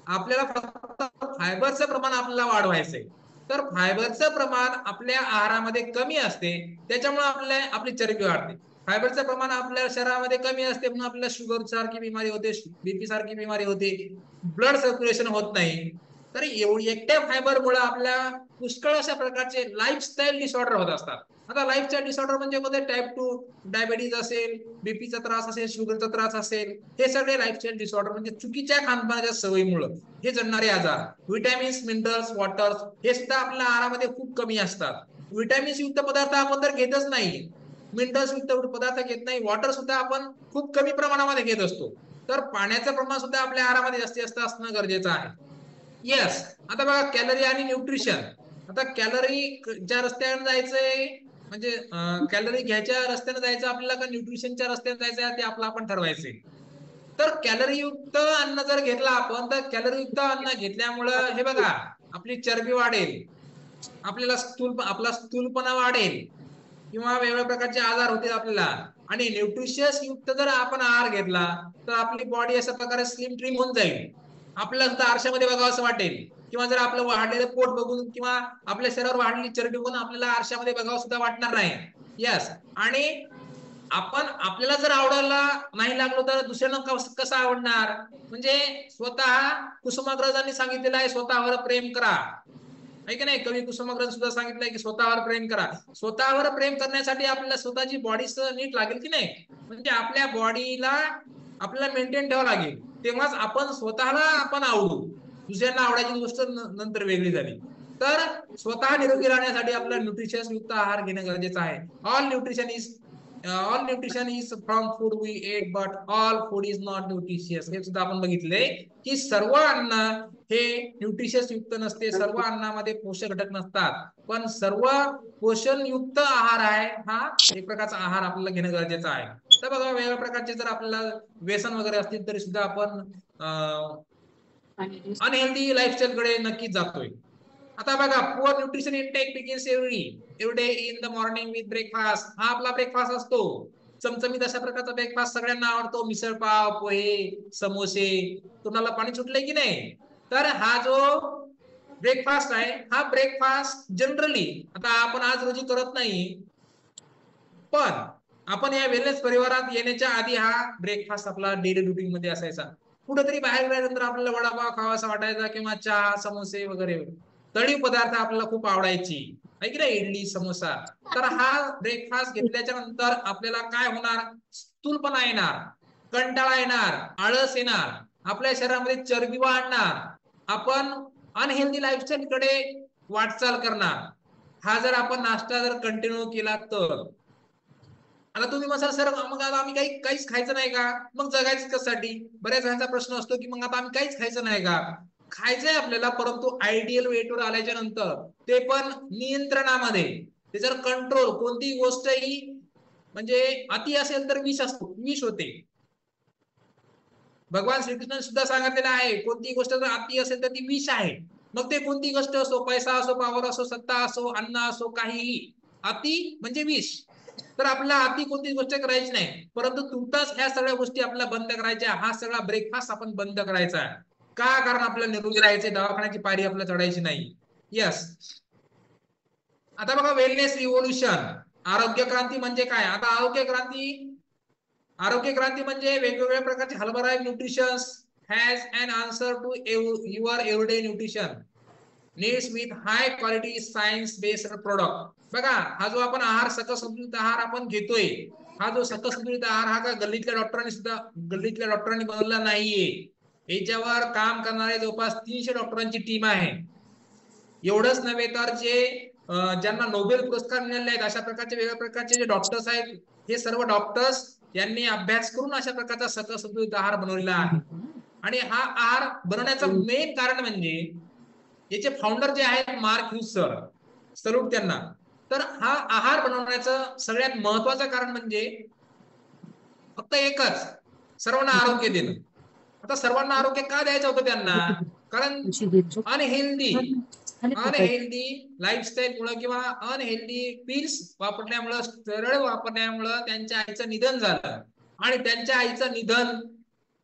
आपल्याला फक्त फायबरचं प्रमाण आपल्याला वाढवायचंय. तर फायबरचं प्रमाण आपल्या आहारामध्ये कमी असते, त्याच्यामुळे आपली चरबी वाढते. फायबरचं प्रमाण आपल्या शरीरामध्ये कमी असते म्हणून आपल्याला शुगर सारखी बिमारी होते, बीपी सारखी बिमारी होते, ब्लड सर्क्युलेशन होत नाही. तर एकट्या फायबरमुळे आपल्या पुष्कळ अशा प्रकारचे लाईफस्टाईल डिसऑर्डर होत असतात. आता लाईफस्टाईल डिसऑर्डर म्हणजे मध्ये टाईप 2 डायबिटीज असेल, बीपीचा त्रास असेल, शुगरचा त्रास असेल, हे सगळे लाईफस्टाईल डिसऑर्डर म्हणजे चुकीच्या खानपानाच्या सवयीमुळे हे जडणारे आजार. विटॅमिन्स, मिनरल्स, वॉटर्स हे सुद्धा आपल्या आहारामध्ये खूप कमी असतात. विटॅमिन्स युक्त पदार्थ आपण तर घेतच नाही, मिनरल्स युक्त पदार्थ घेत नाही, वॉटर सुद्धा आपण खूप कमी प्रमाणामध्ये घेत असतो. तर पाण्याचं प्रमाण सुद्धा आपल्या आहारामध्ये जास्तीत जास्त असणं गरजेचं आहे. येस. आता बघा, कॅलरी आणि न्यूट्रिशन. आता कॅलरीच्या रस्त्याने जायचंय, म्हणजे कॅलरी घ्यायच्या रस्त्याने जायचं आपल्याला का न्यूट्रिशनच्या रस्त्याने जायचं, ते आपण ठरवायचंय. तर कॅलरीयुक्त अन्न जर घेतलं आपण, तर कॅलरीयुक्त अन्न घेतल्यामुळं हे बघा, आपली चरबी वाढेल, आपला स्थूलपणा वाढेल, किंवा वेगवेगळ्या प्रकारचे आजार होतील आपल्याला. आणि न्यूट्रिशियस युक्त जर आपण आहार घेतला तर आपली बॉडी अशा प्रकारे स्लिम ट्रिम होऊन जाईल. आपल्याला सुद्धा आरशामध्ये बघावं असं वाटेल, किंवा जर आपलं वाढलेलं पोट बघून किंवा आपल्या शरीरावर वाढलेली चरबी बघून आपल्याला आरशामध्ये बघावं सुद्धा वाटणार नाही. यस. आणि आपण आपल्याला जर आवडायला नाही लागलो तर दुसऱ्यांना कसं आवडणार? म्हणजे स्वतः कुसुमाग्रजांनी सांगितलेलं आहे, स्वतःवर प्रेम करा. आहे की नाही? कवी कुसुमाग्रज सुद्धा सांगितलंय की स्वतःवर प्रेम करा. स्वतःवर प्रेम करण्यासाठी आपल्याला स्वतःची बॉडी नीट लागेल की नाही? म्हणजे आपल्या बॉडीला आपल्याला मेंटेन ठेवावं लागेल, तेव्हाच आपण स्वतःला आवडू. दुसऱ्यांना आवडायची गोष्ट नंतर वेगळी झाली. तर स्वतः निरोगी राहण्यासाठी आपल्याला न्यूट्रिशियस युक्त आहार घेणं गरजेचं आहे. All nutrition is from food we eat, but all food is not nutritious. हे सुद्धा आपण बघितले की सर्व अन्न हे न्यूट्रिशियस युक्त नसते, सर्व अन्नामध्ये पोषक घटक नसतात, पण सर्व पोषण युक्त आहार आहे हा एक प्रकारचा आहार आपल्याला घेणं गरजेचं आहे. तर बघा, वेगवेगळ्या प्रकारचे जर आपल्याला व्यसन वगैरे असतील तरी सुद्धा आपण अनहेल्दी लाईफस्टाईल कडे नक्कीच जातोय. आता बघा, poor nutrition intake begins every day in the morning with breakfast. हा आपला ब्रेकफास्ट असतो. चमचमीत अशा प्रकारचा ब्रेकफास्ट सगळ्यांना आवडतो. मिसळ पाव, पोहे, समोसे. तुम्हाला पाणी सुटलंय की नाही? तर हा जो ब्रेकफास्ट आहे, हा ब्रेकफास्ट जनरली आता आपण आज रोजी करत नाही, पण आपण या वेलनेस परिवारात येण्याच्या आधी हा ब्रेकफास्ट आपला डेली रुटीन मध्ये असायचा. कुठेतरी बाहेर गेल्यानंतर आपल्याला वडापाव खावासा वाटायचा किंवा चहा, समोसे वगैरे तळीव पदार्थ आपल्याला खूप आवडायची, आहे की नाही, इडली, समोसा. तर हा ब्रेकफास्ट घेतल्याच्या नंतर आपल्याला काय होणार? स्थूलपणा येणार, कंटाळा येणार, आळस येणार, आपल्या शरीरामध्ये चरबी वाढणार, आपण अनहेल्दी लाईफस्टाईल कडे वाटचाल करणार. हा जर आपण नाश्ता जर कंटिन्यू केला तर. आता तुम्ही म्हणाल सर मग आता आम्ही काहीच खायचं नाही का? मग जगायचं कशासाठी? बऱ्याच जणांचा प्रश्न असतो की मग आता आम्ही काहीच खायचं नाही का? खायचंय आपल्याला, परंतु आयडियल वेटवर आल्याच्या नंतर ते पण नियंत्रणामध्ये. त्याच्यावर कंट्रोल. कोणतीही गोष्ट ही म्हणजे अति असेल तर विष असतो, विष होते. भगवान श्रीकृष्ण सुद्धा सांगितलेलं आहे, कोणतीही गोष्ट जर अति असेल तर ती विष आहे. मग ते कोणती गोष्ट असो, पैसा असो, पावर असो, सत्ता असो, अन्न असो, काहीही, अति म्हणजे विष. तर आपल्याला अति कोणतीच गोष्ट करायची नाही, परंतु तुमचाच ह्या सगळ्या गोष्टी आपल्याला बंद करायच्या. हा सगळा ब्रेकफास्ट आपण बंद करायचा. का? कारण आपल्याला निरोगी राहायचे, दवाखान्याची पायरी आपल्याला चढायची नाही. यस. आता बघा, वेलनेस रिव्होल्युशन, आरोग्य क्रांती म्हणजे काय? आता आरोग्य क्रांती म्हणजे वेगवेगळ्या प्रकारचे herbal nutrition has an answer to your everyday nutrition needs with high quality science based product. बघा, हा जो आपण आहार, सकस संतुलित आहार आपण घेतोय, हा जो सकस संतुलित आहार हा का गल्लीतल्या डॉक्टरांनी बनवला नाहीये. याच्यावर काम करणारे जवळपास 300 डॉक्टरांची टीम आहे. एवढंच नव्हे तर ज्यांना नोबेल पुरस्कार मिळाले आहेत, अशा प्रकारचे वेगवेगळ्या प्रकारचे जे डॉक्टर्स आहेत, हे सर्व डॉक्टर्स यांनी अभ्यास करून अशा प्रकारचा सकस संतुलित आहार बनवलेला आहे. आणि हा आहार बनवण्याचं मेन कारण म्हणजे याचे फाउंडर जे आहेत, मार्क ह्यूज सर, सल्यूट त्यांना. तर हा आहार बनवण्याचं सगळ्यात महत्वाचं कारण म्हणजे फक्त एकच, सर्वांना आरोग्य देणं. आता सर्वांना आरोग्य का द्यायचं होतं त्यांना? कारण अनहेल्दी लाईफस्टाईल मुळे किंवा अनहेल्दी पिल्स वापरण्यामुळे, स्टेरॉइड वापरण्यामुळे त्यांच्या आईचं निधन झालं. आणि त्यांच्या आईचं निधन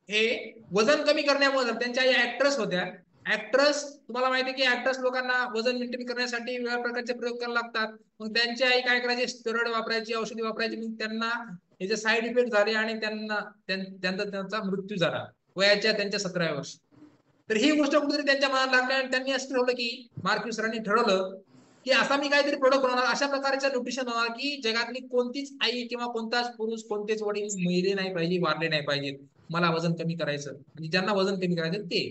हे वजन कमी करण्यामुळे झालं. त्यांच्या आई ऍक्ट्रेस होत्या. ऍक्ट्रेस, तुम्हाला माहिती आहे की ऍक्ट्रेस लोकांना वजन मेंटेन करण्यासाठी वेगळ्या प्रकारचे प्रयोग करावे लागतात. मग त्यांची आई काय करायची? स्टेरॉइड वापरायची, औषधी वापरायची. मग त्यांना याचे साईड इफेक्ट झाले आणि त्यांचा मृत्यू झाला वयाच्या त्यांच्या 17व्या वर्षी. तर ही गोष्ट कुठेतरी त्यांच्या मनात लागली आणि त्यांनी असं ठरवलं की, मार्क सरांनी ठरवलं की असा मी काहीतरी प्रोडक्ट बनवणार, अशा प्रकारचं न्यूट्रिशन होणार की जगातली कोणतीच आई किंवा कोणताच पुरुष, कोणतेच वडील मेले नाही पाहिजे, वारले नाही पाहिजेत. मला वजन कमी करायचं, म्हणजे ज्यांना वजन कमी करायचं ते.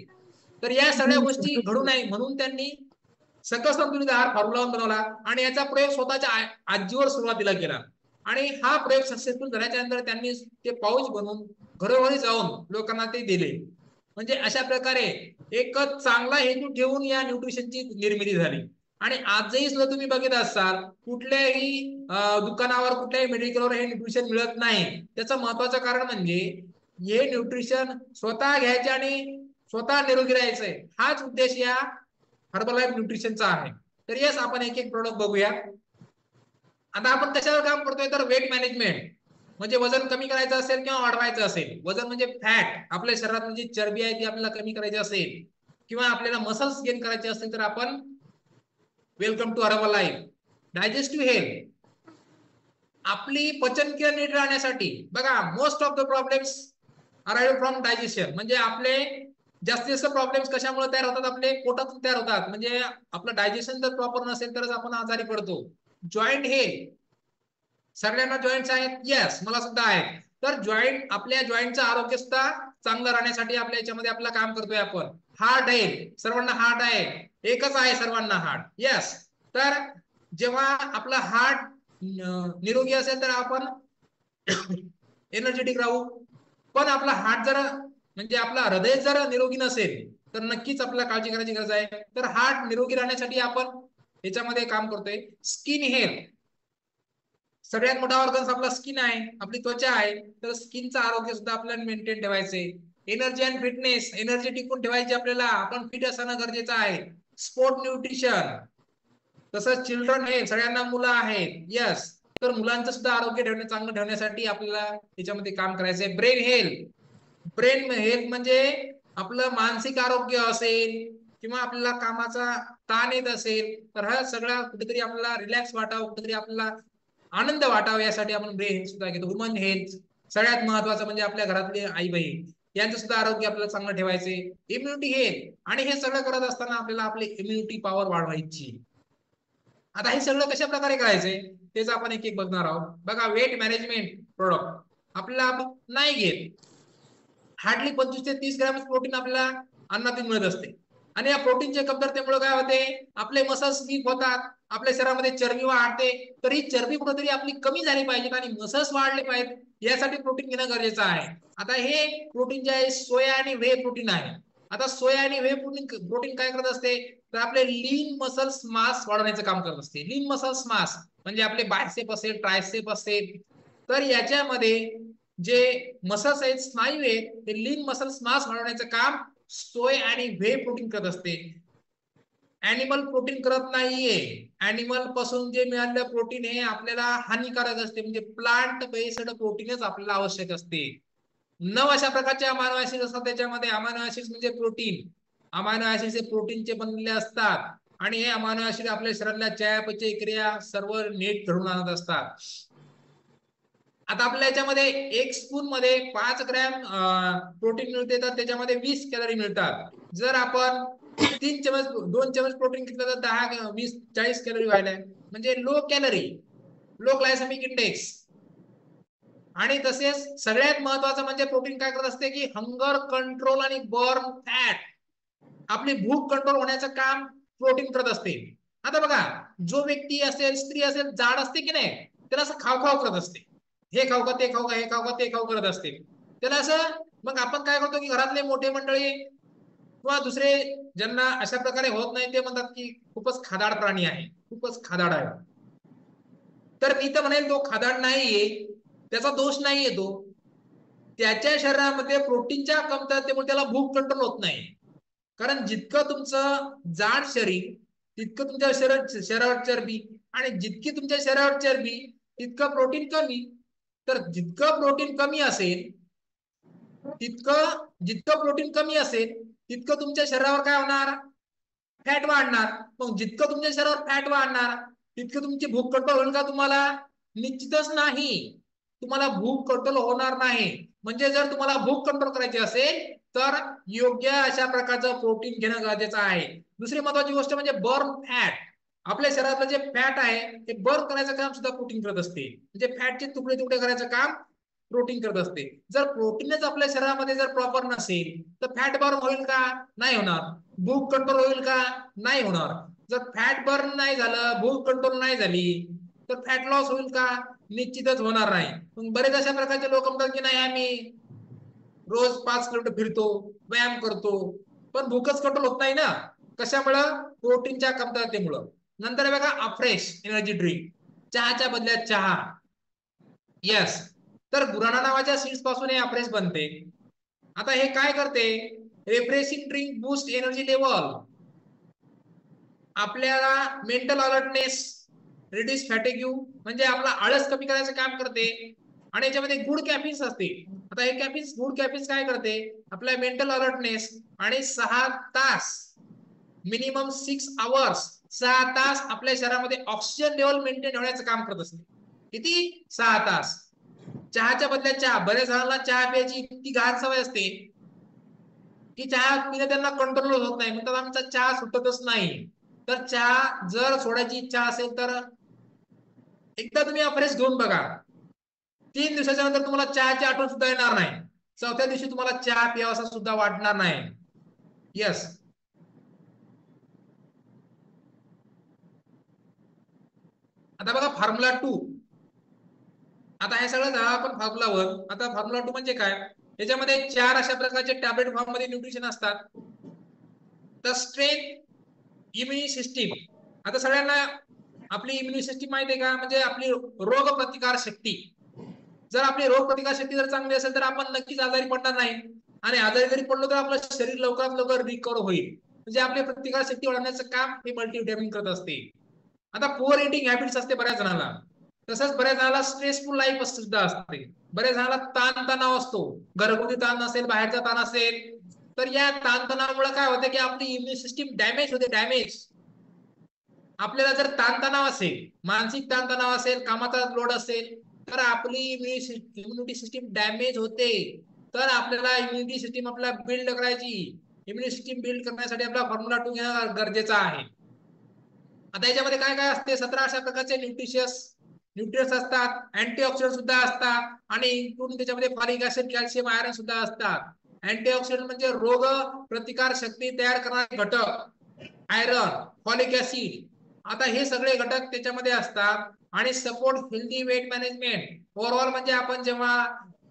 तर या सगळ्या गोष्टी घडू नये म्हणून त्यांनी सकस संतुलित आहार फॉर्म्युला बनवला आणि याचा प्रयोग स्वतःच्या आजीवर सुरुवातीला केला. आणि हा प्रयोग सक्सेसफुल झाल्याच्या नंतर त्यांनी ते पाऊच बनवून घरोघरी जाऊन लोकांना ते दिले. म्हणजे अशा प्रकारे एक चांगला हेतू ठेवून या न्यूट्रिशनची निर्मिती झाली. आणि आजही सुद्धा तुम्ही बघत असाल, कुठल्याही दुकानावर, कुठल्याही मेडिकलवर हे न्यूट्रिशन मिळत नाही. त्याचं महत्वाचं कारण म्हणजे हे न्यूट्रिशन स्वतः घ्यायचे आणि स्वतः निरोगी राहायचंय, हाच उद्देश या हर्बलाइफ न्यूट्रिशनचा आहे. तर येस, आपण एक एक प्रोडक्ट बघूया. आता आपण कशावर काम करतोय? तर वेट मॅनेजमेंट, म्हणजे वजन कमी करायचं असेल किंवा वाढवायचं असेल, वजन म्हणजे फॅट, आपल्या शरीरात म्हणजे चरबी आहे ती आपल्याला कमी करायची असेल, किंवा आपल्याला मसल्स गेन करायचे असेल, तर आपण welcome to Herbalife. Digestive health, आपली पचनक्रिया नीट राहण्यासाठी. बघा, most of the problems arrive from digestion. म्हणजे आपले जास्तीत जास्त प्रॉब्लेम्स कशामुळे तयार होतात? आपले पोटातून तयार होतात. म्हणजे आपलं डायजेशन जर प्रॉपर नसेल तरच आपण आजारी पडतो. जॉईंट हेल्थ, सगळ्यांना जॉईंट्स आहेत? येस, मला सुद्धा आहेत. तर आपल्या जॉईंटचं आरोग्य सुद्धा चांगलं राहण्यासाठी आपल्या याच्यामध्ये आपलं काम करतोय आपण. हार्ट हेल्थ, सर्वांना हार्ट आहे, एकच आहे सर्वांना हार्ट. येस. तर जेव्हा आपलं हार्ट निरोगी असेल तर आपण एनर्जेटिक राहू. पण आपला हार्ट जर, म्हणजे आपला हृदय जर निरोगी नसेल तर नक्कीच आपल्याला काळजी करायची गरज आहे. तर हार्ट निरोगी राहण्यासाठी आपण याच्यामध्ये काम करतोय. स्किन हेल्थ, सगळ्यात मोठा ऑर्गन्स आपला स्किन आहे, आपली त्वचा आहे. तर स्किनचं आरोग्य सुद्धा आपल्याला मेंटेन ठेवायचंय. एनर्जी अँड फिटनेस, एनर्जी टिकून ठेवायची आपल्याला, आपण फिट असणं गरजेचं आहे. स्पोर्ट न्यूट्रिशन, तसंच चिल्ड्रन हे सगळ्यांना मुलं आहेत, यस. तर मुलांचं सुद्धा आरोग्य चांगलं ठेवण्यासाठी आपल्याला त्याच्यामध्ये काम करायचं आहे. ब्रेन हेल्थ, ब्रेन हेल्थ म्हणजे आपलं मानसिक आरोग्य असेल किंवा आपल्याला कामाचा ताण येत असेल तर हा सगळा कुठेतरी आपल्याला रिलॅक्स वाटावं, कुठेतरी आपल्याला आनंद वाटावा यासाठी आपण ब्रेन हेल्थ सुद्धा घेतो. वुमन हेल्थ सगळ्यात महत्वाचं म्हणजे आपल्या घरातले आई बहीण यांचं सुद्धा आरोग्य आपल्याला चांगलं ठेवायचे. इम्युनिटी हेल्थ, आणि हे सगळं करत असताना आपल्याला आपली इम्युनिटी पॉवर वाढवायची. आता हे सगळं कशा प्रकारे करायचंय तेच आपण एक एक बघणार आहोत. बघा, वेट मॅनेजमेंट प्रोडक्ट आपल्याला नाही घेत, हार्डली 25 ते 30 ग्रॅम प्रोटीन आपल्याला अन्नातून मिळत असते. आणि या प्रोटीनच्या कमतरतेमुळे काय होते, आपले मसल्स वीक होतात, आपल्या शरीरामध्ये चरबी वाढते. तर ही चरबी कुठेतरी आपली कमी झाली पाहिजे आणि मसल्स वाढले पाहिजेत, यासाठी प्रोटीन घेणं गरजेचं आहे. आता हे प्रोटीन जे आहे सोया आणि व्हे प्रोटीन आहे. आता सोया आणि व्हे प्रोटीन काय करत असते, तर आपले लीन मसल्स मास वाढवण्याचं काम करत असते. लीन मसल्स मास म्हणजे आपले बायसेप असेल, ट्रायसेप असेल, तर याच्यामध्ये जे मसल्स आहेत, स्नायू आहेत, ते लीन मसल्स मास वाढवण्याचं काम सोय आणि व्हे प्रोटीन करत असते. ॲनिमल प्रोटीन करत नाहीये. ॲनिमल पासून जे मिळालेलं प्रोटीन हे आपल्याला हानिकारक असते, म्हणजे प्लांट बेस्ड प्रोटीनच आपल्याला आवश्यक असते. 9 अशा प्रकारचे अमायनो ऍसिड असतात त्याच्यामध्ये. अमायनो ऍसिड म्हणजे प्रोटीन, अमायनो ऍसिड हे प्रोटीनचे बनलेले असतात आणि हे अमायनो ऍसिड आपल्या शरीरातल्या चयापचय क्रिया सर्व नीट घडवून आणत असतात. आता आपल्या याच्यामध्ये एक स्पून मध्ये 5 ग्रॅम प्रोटीन मिळते, तर त्याच्यामध्ये 20 कॅलरी मिळतात. जर आपण 2 चमच प्रोटीन घेतलं तर 10, 20, 40 कॅलरी व्हायला, म्हणजे low calorie, low glycemic index. आणि तसेच सगळ्यात महत्वाचं म्हणजे प्रोटीन काय करत असते की हंगर कंट्रोल आणि बर्न फॅट, आपली भूक कंट्रोल होण्याचं काम प्रोटीन करत असते. आता बघा, जो व्यक्ती असेल, स्त्री असेल, जाड असते की नाही, त्याला असं खाव खाव करत असते, हे खाऊ का ते खाऊ का, हे खाऊ का ते खाऊ करत असते त्याला असं. मग आपण काय करतो की घरातले मोठे मंडळी किंवा दुसरे ज्यांना अशा प्रकारे होत नाही ते म्हणतात की खूपच खादाड प्राणी आहे, खूपच खादाड आहे. तर मी तर म्हणेल तो खादाड नाहीये, त्याचा दोष नाहीये, तो त्याच्या शरीरामध्ये प्रोटीनच्या कमतरतेमुळे त्याला भूक कंट्रोल होत नाही. कारण जितकं तुमचं जाड शरीर तितकं तुमच्या शरीरावर चरबी, आणि जितकी तुमच्या शरीरावर चरबी तितकं प्रोटीन कमी. तर जितकं प्रोटीन कमी असेल जितकं प्रोटीन कमी असेल तितकं तुमच्या शरीरावर काय होणार, फॅट वाढणार. मग जितकं तुमच्या शरीरावर फॅट वाढणार तितकं तुमची भूक कंट्रोल होईल का तुम्हाला, निश्चितच नाही. तुम्हाला भूक कंट्रोल होणार नाही. म्हणजे जर तुम्हाला भूक कंट्रोल करायची असेल तर योग्य अशा प्रकारचं प्रोटीन घेणं गरजेचं आहे. दुसरी महत्वाची गोष्ट म्हणजे बर्न फॅट. आपल्या शरीरातलं जे फॅट आहे ते बर्न करायचं काम सुद्धा प्रोटीन करत असते, म्हणजे फॅटचे तुकडे तुकडे करायचं काम प्रोटीन करत असते. जर प्रोटीनच आपल्या शरीरामध्ये जर प्रॉपर नसेल तर फॅट बर्न होईल का, नाही होणार. भूक कंट्रोल होईल का, नाही होणार. जर फॅट बर्न नाही झालं, भूक कंट्रोल नाही झाली, तर फॅट लॉस होईल का, निश्चितच होणार नाही. मग बरेच अशा प्रकारचे लोक म्हणतात की नाही आम्ही रोज 5 किलोमीटर फिरतो, व्यायाम करतो, पण भूकच कंट्रोल होत नाही ना. कशामुळं, प्रोटीनच्या कमतरतेमुळं. नंतर बघा, अफ्रेश एनर्जी ड्रिंक, चहाच्या बदल्यात चहा, यस. तर गुराणा नावाच्या सीड्स पासून हे अफ्रेश बनते. आता हे काय करते, refreshing drink boost energy level, आपल्याला मेंटल अलर्टनेस, रिड्यूस फॅटिग्यू, म्हणजे आपला आळस कमी करायचं काम करते. आणि याच्यामध्ये गुड कॅफिन्स असते. आता हे कॅफिन्स, गुड कॅफिन्स काय करते, आपल्या मेंटल अलर्टनेस आणि 6 तास, मिनिमम 6 आवर्स, 6 तास आपल्या शरीरामध्ये ऑक्सिजन लेवल मेंटेन ठेवण्याचं काम करत असते. किती, 6 तास. चहाच्या बदल्यात चहा, बऱ्याच जणांना चहा प्यायची इतकी घाण सवय असते की चहा पिणं त्यांना कंट्रोल होत नाही, म्हणतात आमचा चहा सुटतच नाही. तर चहा जर सोडायची इच्छा असेल तर एकदा तुम्ही अफ्रेश घेऊन बघा, 3 दिवसाच्या नंतर तुम्हाला चहाची आठवण सुद्धा येणार नाही. 4थ्या दिवशी तुम्हाला चहा प्यावासा सुद्धा वाटणार नाही. यस. आता बघा फॉर्म्युला 2. आता हे सगळं झालं आपण फॉर्म्युला 1. आता फॉर्म्युला 2 म्हणजे काय, याच्यामध्ये 4 अशा प्रकारचे टॅबलेट फॉर्म मध्ये न्यूट्रिशन असतात. तर स्ट्रेंथ, इम्युनी सिस्टीम. आता सगळ्यांना आपली इम्युनी सिस्टीम माहिती आहे का, म्हणजे आपली रोग प्रतिकार शक्ती. जर आपली रोग प्रतिकार शक्ती जर चांगली असेल तर आपण नक्कीच आजारी पडणार नाही, आणि आजारी जरी पडलो तर आपलं शरीर लवकरात लवकर रिकवर होईल. म्हणजे आपली प्रतिकारशक्ती वाढवण्याचं काम हे मल्टीव्हिटॅमिन करत असते. आता पुअर इटिंग हॅबिट्स असते बऱ्याच जणांना, तसंच बऱ्याच जणांना स्ट्रेसफुल लाईफ सुद्धा असते, बऱ्याच जणांना ताणतणाव असतो, घरगुती ताण असेल, बाहेरचा ताण असेल, तर या ताणतणावामुळे काय होतं की आपली इम्युन सिस्टीम डॅमेज होते, डॅमेज. आपल्याला जर ताणतणाव असेल, मानसिक ताणतणाव असेल, कामाचा लोड असेल, तर आपली इम्युनिटी सिस्टीम डॅमेज होते. तर आपल्याला इम्युनिटी सिस्टीम आपल्याला बिल्ड करायची, इम्युनिटी सिस्टीम बिल्ड करण्यासाठी आपला फॉर्म्युला 2 घेणं गरजेचं आहे. आता याच्यामध्ये काय काय असते, 17 प्रकारचे न्यूट्रियन्स असतात, अँटीऑक्सिडंट सुद्धा असतात, आणि इन्क्लूडिंग त्याच्यामध्ये फॉलिक ऍसिड, कॅल्शियम, आयरन सुद्धा असतात. अँटीऑक्सिडंट म्हणजे रोग प्रतिकार शक्ती तयार करणारे घटक, आयरन, फॉलिक ऍसिड, आता हे सगळे घटक त्याच्यामध्ये असतात. आणि support healthy weight management, overall म्हणजे आपण जेव्हा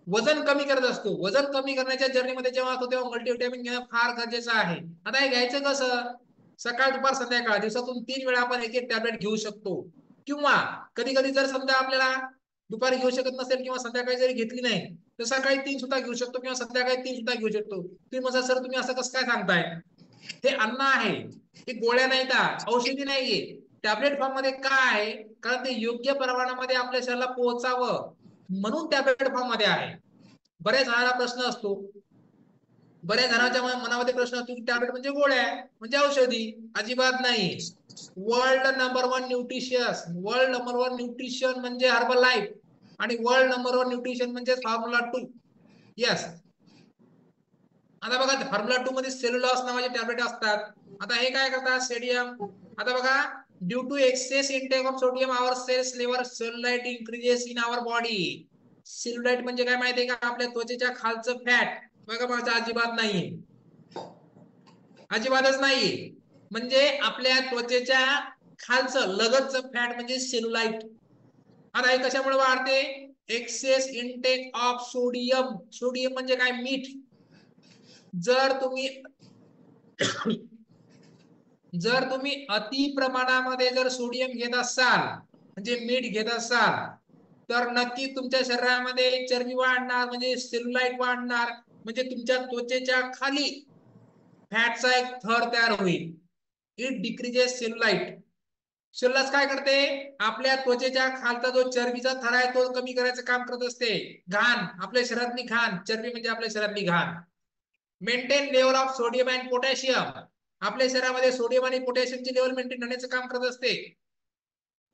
वजन कमी करत असतो, वजन कमी करण्याच्या जर्नीमध्ये जेव्हा असतो तेव्हा मल्टीव्हिटॅमिन घेणं फार गरजेचं आहे. आता हे घ्यायचं कसं, सकाळ दुपार संध्याकाळ दिवसातून 3 वेळा आपण एक एक टॅबलेट घेऊ शकतो, किंवा कधी कधी जर समजा आपल्याला दुपारी घेऊ शकत नसेल किंवा संध्याकाळी जरी घेतली नाही तर सकाळी 3 सुद्धा घेऊ शकतो किंवा संध्याकाळी 3 सुद्धा घेऊ शकतो. तुम्ही म्हणता सर तुम्ही असं कसं काय सांगताय, हे अन्न आहे, हे गोळ्या नाही, औषधी नाहीये, टॅबलेट फॉर्म मध्ये का आहे, कारण ते योग्य प्रमाणामध्ये आपल्या शरीराला पोहोचावं म्हणून टॅबलेट फॉर्म मध्ये आहे. बऱ्याच जणांना प्रश्न असतो, बऱ्याच जणांच्या मनामध्ये प्रश्न असतो की टॅबलेट म्हणजे गोळ्या म्हणजे औषधी. अजिबात नाही. World number 1 nutritious, world number 1 nutrition म्हणजे हर्बल लाईफ, आणि वर्ल्ड नंबर 1 न्यूट्रिशन म्हणजे फॉर्म्युला 2. यस. आता बघा फॉर्म्युला 2 मध्ये सेल्युलॉस नावाचे टॅबलेट असतात. आता हे काय करतात, सोडियम, आता बघा, due to excess intake of sodium our cells level cellulite increases in our body. Cellulite म्हणजे काय माहितीये का, आपल्या त्वचेच्या खालचं फॅट. बघा माझा अजिबात नाहीये, अजिबातच नाहीये, म्हणजे आपल्या त्वचेच्या खालचं लगतचं फॅट म्हणजे सेल्युलाइट. आता हे कशामुळे वाढते, excess intake of sodium, sodium म्हणजे काय, मीठ. जर तुम्ही अति प्रमाणामध्ये जर सोडियम घेत असाल, म्हणजे मीठ घेत असाल, तर नक्की तुमच्या शरीरामध्ये चरबी वाढणार, म्हणजे सेल्युलाइट वाढणार, म्हणजे तुमच्या त्वचेच्या खाली फॅटचा एक थर तयार होईल. It decreases cellulite. सेल्युलास काय करते, आपल्या त्वचेच्या खालचा जो चरबीचा थर आहे तो कमी करायचं काम करत असते. घाण, आपल्या शरीरातली घाण, चरबी म्हणजे आपल्या शरीरातली घाण. Maintain level of sodium and potassium, आपल्या शरीरामध्ये सोडियम आणि पोटॅशियमची लेवल मेंटेन करण्याचं काम करत असते.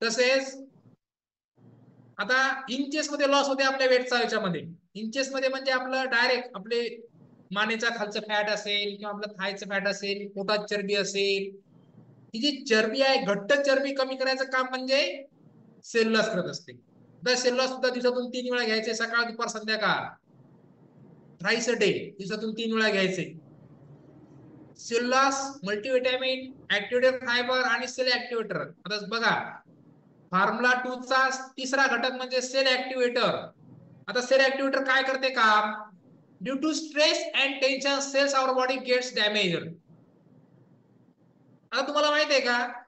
तसेच आता इंचेस मध्ये लॉस होते आपल्या वेटचा, याच्यामध्ये इंचेस मध्ये म्हणजे आपलं डायरेक्ट आपले मानेचा खालचं फॅट असेल किंवा आपलं थायचं फॅट असेल, पोटात चरबी असेल, ही जी चरबी आहे, घट्ट चरबी कमी करायचं काम म्हणजे सेल्युलॉस करत असते. तर सेल्युलॉस सुद्धा दिवसातून 3 वेळा घ्यायचे, सकाळ दुपार संध्याकाळ, थ्राइस अ डे, दिवसातून 3 वेळा घ्यायचे. सेल्युलॉस, मल्टीव्हिटॅमिन, ऍक्टिव्हेटर फायबर आणि सेल ऍक्टिव्हेटर. आता बघा, फॉर्म्युला 2 चा तिसरा घटक म्हणजे सेल ऍक्टिव्हेटर. आता सेल ऍक्टिव्हेटर काय करते काम, due to stress and tension cells our body gets damaged. आता तुम्हाला माहिती आहे का,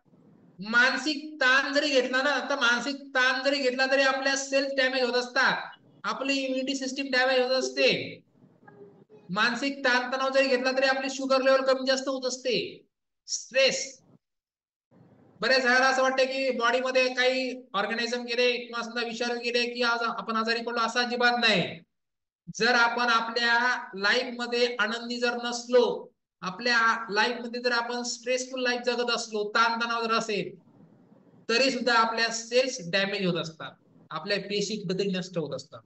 मानसिक ताण जरी घेतला ना, तर मानसिक ताण जरी घेतला तरी आपल्या सेल्स डॅमेज होत असतात, आपली इम्युनिटी सिस्टीम डॅमेज होत असते. मानसिक ताणतणाव जरी घेतला तरी आपली शुगर लेवल कमी जास्त होत असते. स्ट्रेस, बऱ्याच जणांना असं वाटतं की बॉडीमध्ये काही ऑर्गॅनिझम गेले किंवा समजा विषाणू गेले की आज आपण आजारी पडलो, असं अजिबात नाही. जर आपण आपल्या लाईफ मध्ये आनंदी जर नसलो, आपल्या लाईफ मध्ये जर आपण स्ट्रेसफुल लाईफ जगत असलो, ताणतणाव जर असेल, तरी सुद्धा आपल्या सेल्स डॅमेज होत असतात, आपल्या पेशी बदल नष्ट होत असतात.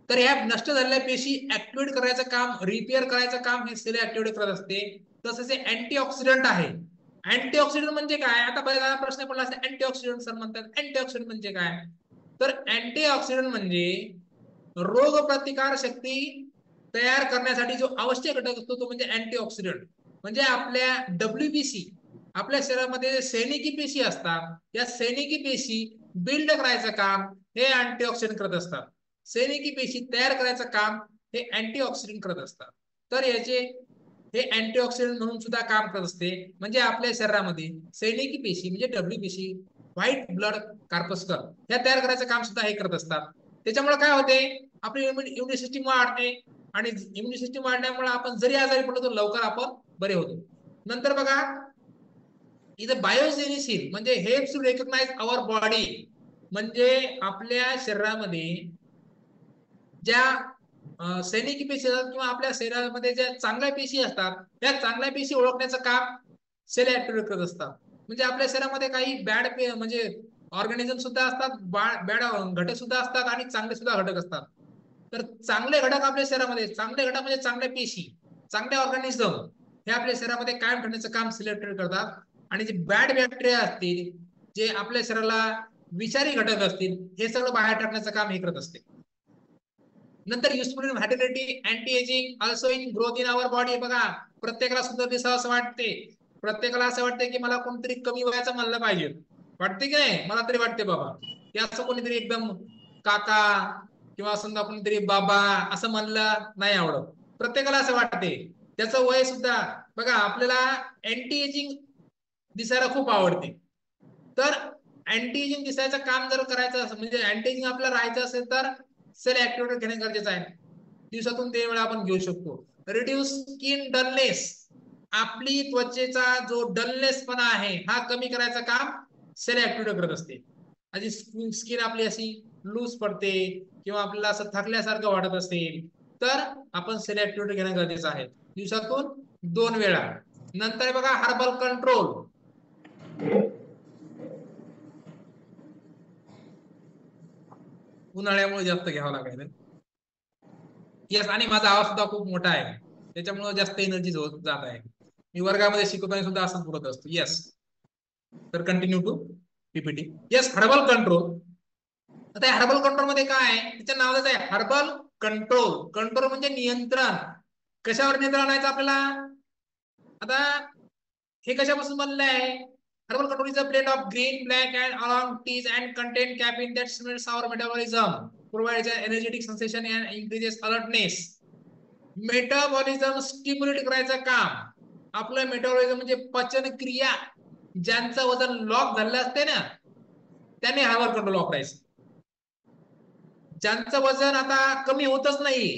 तर ह्या नष्ट झालेल्या पेशी ऍक्टिव्हेट करायचं काम, रिपेअर करायचं काम हे सेल ऍक्टिव्हेट करत असते. तसंच हे अँटीऑक्सिडंट आहे. अँटीऑक्सिडंट म्हणजे काय, आता पहिला प्रश्न पडला असता, अँटीऑक्सिडंट सर म्हणतात, अँटीऑक्सिडंट म्हणजे काय, तर अँटीऑक्सिडंट म्हणजे रोग प्रतिकार शक्ती तयार करण्यासाठी जो आवश्यक घटक असतो तो म्हणजे अँटीऑक्सिडंट. म्हणजे आपल्या WBC, आपल्या शरीरामध्ये सैनिकी पेशी असतात, या सैनिकी पेशी बिल्ड करायचं काम हे अँटीऑक्सिडंट करत असतात. सैनिकी पेशी तयार करायचं काम हे अँटीऑक्सिडंट करत असतात. तर याचे हे अँटीऑक्सिडंट म्हणून सुद्धा काम करत असते. म्हणजे आपल्या शरीरामध्ये सैनिकी पेशी म्हणजे WBC, व्हाईट ब्लड कार्पस्कर, ह्या तयार करायचं काम सुद्धा हे करत असतात. त्याच्यामुळे काय होते, आपली इम्युनिटी सिस्टीम वाढते, आणि इम्युनिटी सिस्टीम वाढण्यामुळे आपण जरी आजारी पडलो तर लवकर आपण बरे होतो. नंतर बघा इथं बायोजेनिसिस म्हणजे helps to recognise our body, म्हणजे आपल्या शरीरामध्ये ज्या सैनिकी पेशी असतात किंवा आपल्या शरीरामध्ये ज्या चांगल्या पेशी असतात त्या चांगल्या पेशी ओळखण्याचं काम सेल ऍक्टिव्हेट करत असतात. म्हणजे आपल्या शरीरामध्ये काही म्हणजे ऑर्गॅनिझम सुद्धा असतात, बॅड घटक सुद्धा असतात आणि चांगले सुद्धा घटक असतात. तर चांगले घटक आपल्या शरीरामध्ये, चांगले घटक म्हणजे चांगल्या पेशी, चांगले ऑर्गॅनिझम हे आपल्या शरीरामध्ये कायम ठेवण्याचं काम सेल ऍक्टिव्हेट करतात. आणि जे बॅड बॅक्टेरिया असतील, जे आपल्या शरीराला विषारी घटक असतील, हे सगळं बाहेर टाकण्याचं काम हे करत असते. नंतर useful in vitality, anti ageing, also in growth in our body. बघा प्रत्येकाला सुंदर दिसावं असं वाटते, प्रत्येकाला असं वाटते की मला कोणतरी कमी वयाचं म्हणलं पाहिजे, वाटते की नाही? मला तरी वाटते बाबा की असं कोणीतरी एकदम काका किंवा समजा कोणीतरी बाबा असं म्हणलं नाही आवडत, प्रत्येकाला असं वाटते. त्याचं वय सुद्धा बघा आपल्याला अँटी एजिंग दिसायला खूप आवडते. तर अँटी एजिंग दिसायचं काम जर करायचं असेल, म्हणजे अँटी एजिंग आपल्याला राहायचं असेल तर सेल ऍक्टिव्हेटर घेणे गरजेचं आहे. दिवसातून 3 वेळा आपण घेऊ शकतो. रिड्यूस स्किन डलनेस, आपली त्वचेचा जो डलनेस पण आहे हा कमी करायचं काम सेल ऍक्टिव्हेटर करत असते. आधी स्किन आपली अशी लूज पडते किंवा आपल्याला असं थकल्यासारखं वाटत असेल तर आपण सेल ऍक्टिव्हेटर घेणं गरजेचं आहे दिवसातून 2 वेळा. नंतर बघा हर्बल कंट्रोल, उन्हाळ्यामुळे जास्त घ्यावं लागायचं. येस, आणि माझा आवाज सुद्धा खूप मोठा आहे त्याच्यामुळे जास्त एनर्जी जात आहे. मी वर्गामध्ये शिकवताना सुद्धा असंच बोलत असतो. येस, तर continue to PPT. Yes, herbal control. आता हर्बल कंट्रोल मध्ये काय आहे, त्याच्या नावाचं आहे हर्बल कंट्रोल. कंट्रोल म्हणजे नियंत्रण. कशावर नियंत्रण आणायचं आपल्याला? आता हे कशापासून बनलं आहे? Herbal control is a blend of green, black and orange teas and contain caffeine that stimulates our metabolism, provides an energetic sensation and increases alertness. Metabolism stimulate करायचं काम, आपलं मेटाबॉलिझम म्हणजे पचन क्रिया, ज्यांचं वजन लॉक झालं असते ना त्याने हर्बल कंट्रोल वापरायचं. ज्यांचं वजन आता कमी होतच नाही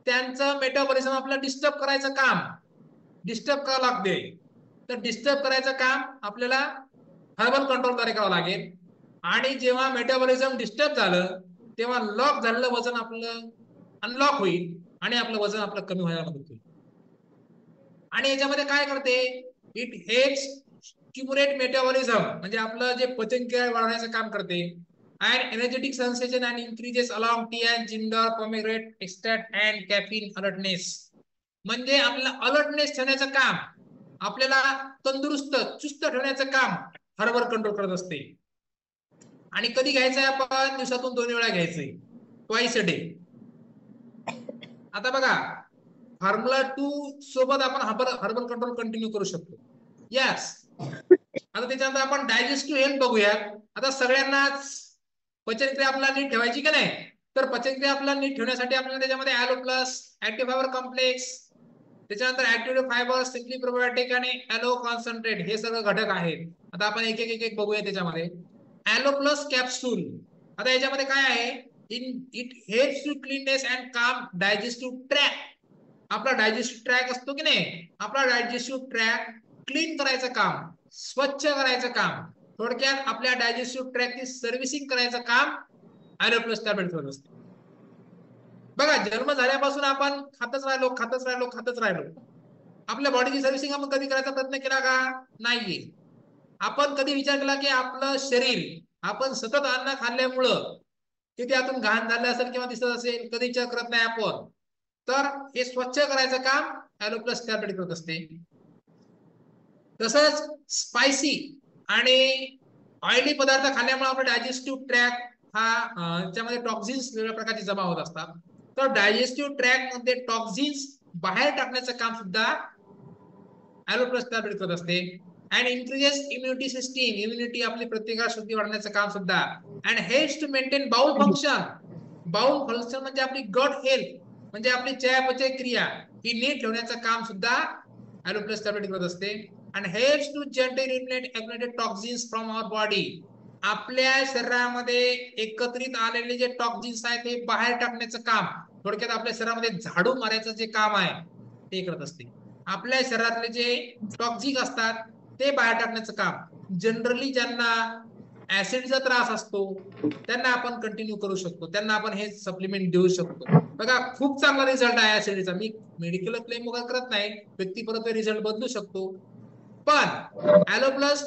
त्यांचं मेटाबॉलिझम आपलं डिस्टर्ब करायचं काम, डिस्टर्ब करावं लागते. तर डिस्टर्ब करायचं काम आपल्याला हर्बल कंट्रोलद्वारे करावं लागेल. आणि जेव्हा मेटाबॉलिझम डिस्टर्ब झालं तेव्हा लॉक झालेलं वजन आपलं अनलॉक होईल आणि आपलं वजन आपलं कमी व्हायला मदत होईल. आणि याच्यामध्ये काय करते, इट हेल्प्स स्टिम्युलेट मेटाबॉलिझम, म्हणजे आपलं जे पचनक्रिया वाढवण्याचं काम करते. and energetic sensation and increases along tea and ginger, pomegranate extract and caffeine alertness. म्हणजे आपल्याला अलर्टनेस ठेवण्याचं काम, आपल्याला तंदुरुस्त चुस्त ठेवण्याचं काम हर्बल कंट्रोल करत असते. आणि कधी घ्यायचंय आपण? दिवसातून 2 वेळा घ्यायचंय, ट्वाइस अ डे. आता बघा फॉर्म्युला 2 सोबत आपण हर्बल कंट्रोल कंटिन्यू करू शकतो. यस, आता त्याच्यानंतर आपण डायजेस्टिव्ह हेल्थ बघूयात. आता सगळ्यांनाच पचनक्रिया आपल्याला नीट ठेवायची का नाही? तर पचनक्रिया आपल्याला नीट ठेवण्यासाठी आपल्याला त्याच्यामध्ये aloe plus, active fibre complex, त्याच्यानंतर ऍक्टिव्ह फायबर, सिम्पली प्रोबायोटिक आणि ॲलो कॉन्सन्ट्रेट हे सगळं घटक आहेत. आता आपण एक एक एक बघूया त्याच्यामध्ये. ॲलो प्लस कॅप्सूल, आता याच्यामध्ये काय आहे? It helps to cleanness and calm digestive tract. आपला डायजेस्टिव्ह ट्रॅक असतो की नाही, आपला डायजेस्टिव्ह ट्रॅक क्लीन करायचं काम, स्वच्छ करायचं काम, थोडक्यात आपल्या डायजेस्टिव्ह ट्रॅकची सर्व्हिसिंग करायचं काम ॲलो प्लस टॅबलेट करत असते. बघा जन्म झाल्यापासून आपण खातच राहिलो. आपल्या बॉडीची सर्व्हिसिंग आपण कधी करायचा प्रयत्न केला का? नाहीये. आपण कधी विचार केला की आपलं शरीर आपण सतत अन्न खाल्ल्यामुळं किती आतून घाण झालं असेल किंवा दिसत असेल? कधी विचार करत नाही आपण. तर हे स्वच्छ करायचं काम ॲलो प्लस टॅबलेट करत असते. तसंच स्पायसी आणि ऑइली पदार्थ खाल्ल्यामुळे आपला डायजेस्टिव्ह ट्रॅक हा त्याच्यामध्ये टॉक्झिन्स वेगवेगळ्या प्रकारचे जमा होत असतात. तर डायजेस्टिव्ह ट्रॅक मध्ये टॉक्झिन्स बाहेर टाकण्याचं काम सुद्धा ॲलो प्लस टॅबलेट करत असते. And increases immunity system, immunity आपली प्रतिकारशक्ती वाढण्याचं काम सुद्धा. And helps to maintain bowel function. Bowel function म्हणजे आपली गट हेल्थ, म्हणजे आपली चयापचय क्रिया ही नीट ठेवण्याचं काम सुद्धा ॲलो प्लस टॅबलेट करत असते. and helps to gently eliminate toxins from our body. आपल्या शरीरामध्ये एकत्रित आलेले जे टॉक्झिन्स आहेत ते बाहेर टाकण्याचं काम, थोडक्यात आपल्या शरीरामध्ये झाडू मारायचं जे काम आहे ते करत असते. आपल्या शरीरातले जे टॉक्सिक असतात ते बाहेर टाकण्याचं काम. जनरली ज्यांना ऍसिडचा त्रास असतो त्यांना आपण कंटिन्यू करू शकतो, त्यांना आपण हे सप्लिमेंट देऊ शकतो. बघा खूप चांगला रिझल्ट आहे ऍसिडचा. मी मेडिकल क्लेम वगैरे करत नाही, व्यक्ती परत रिझल्ट बदलू शकतो. पण ॲलो प्लस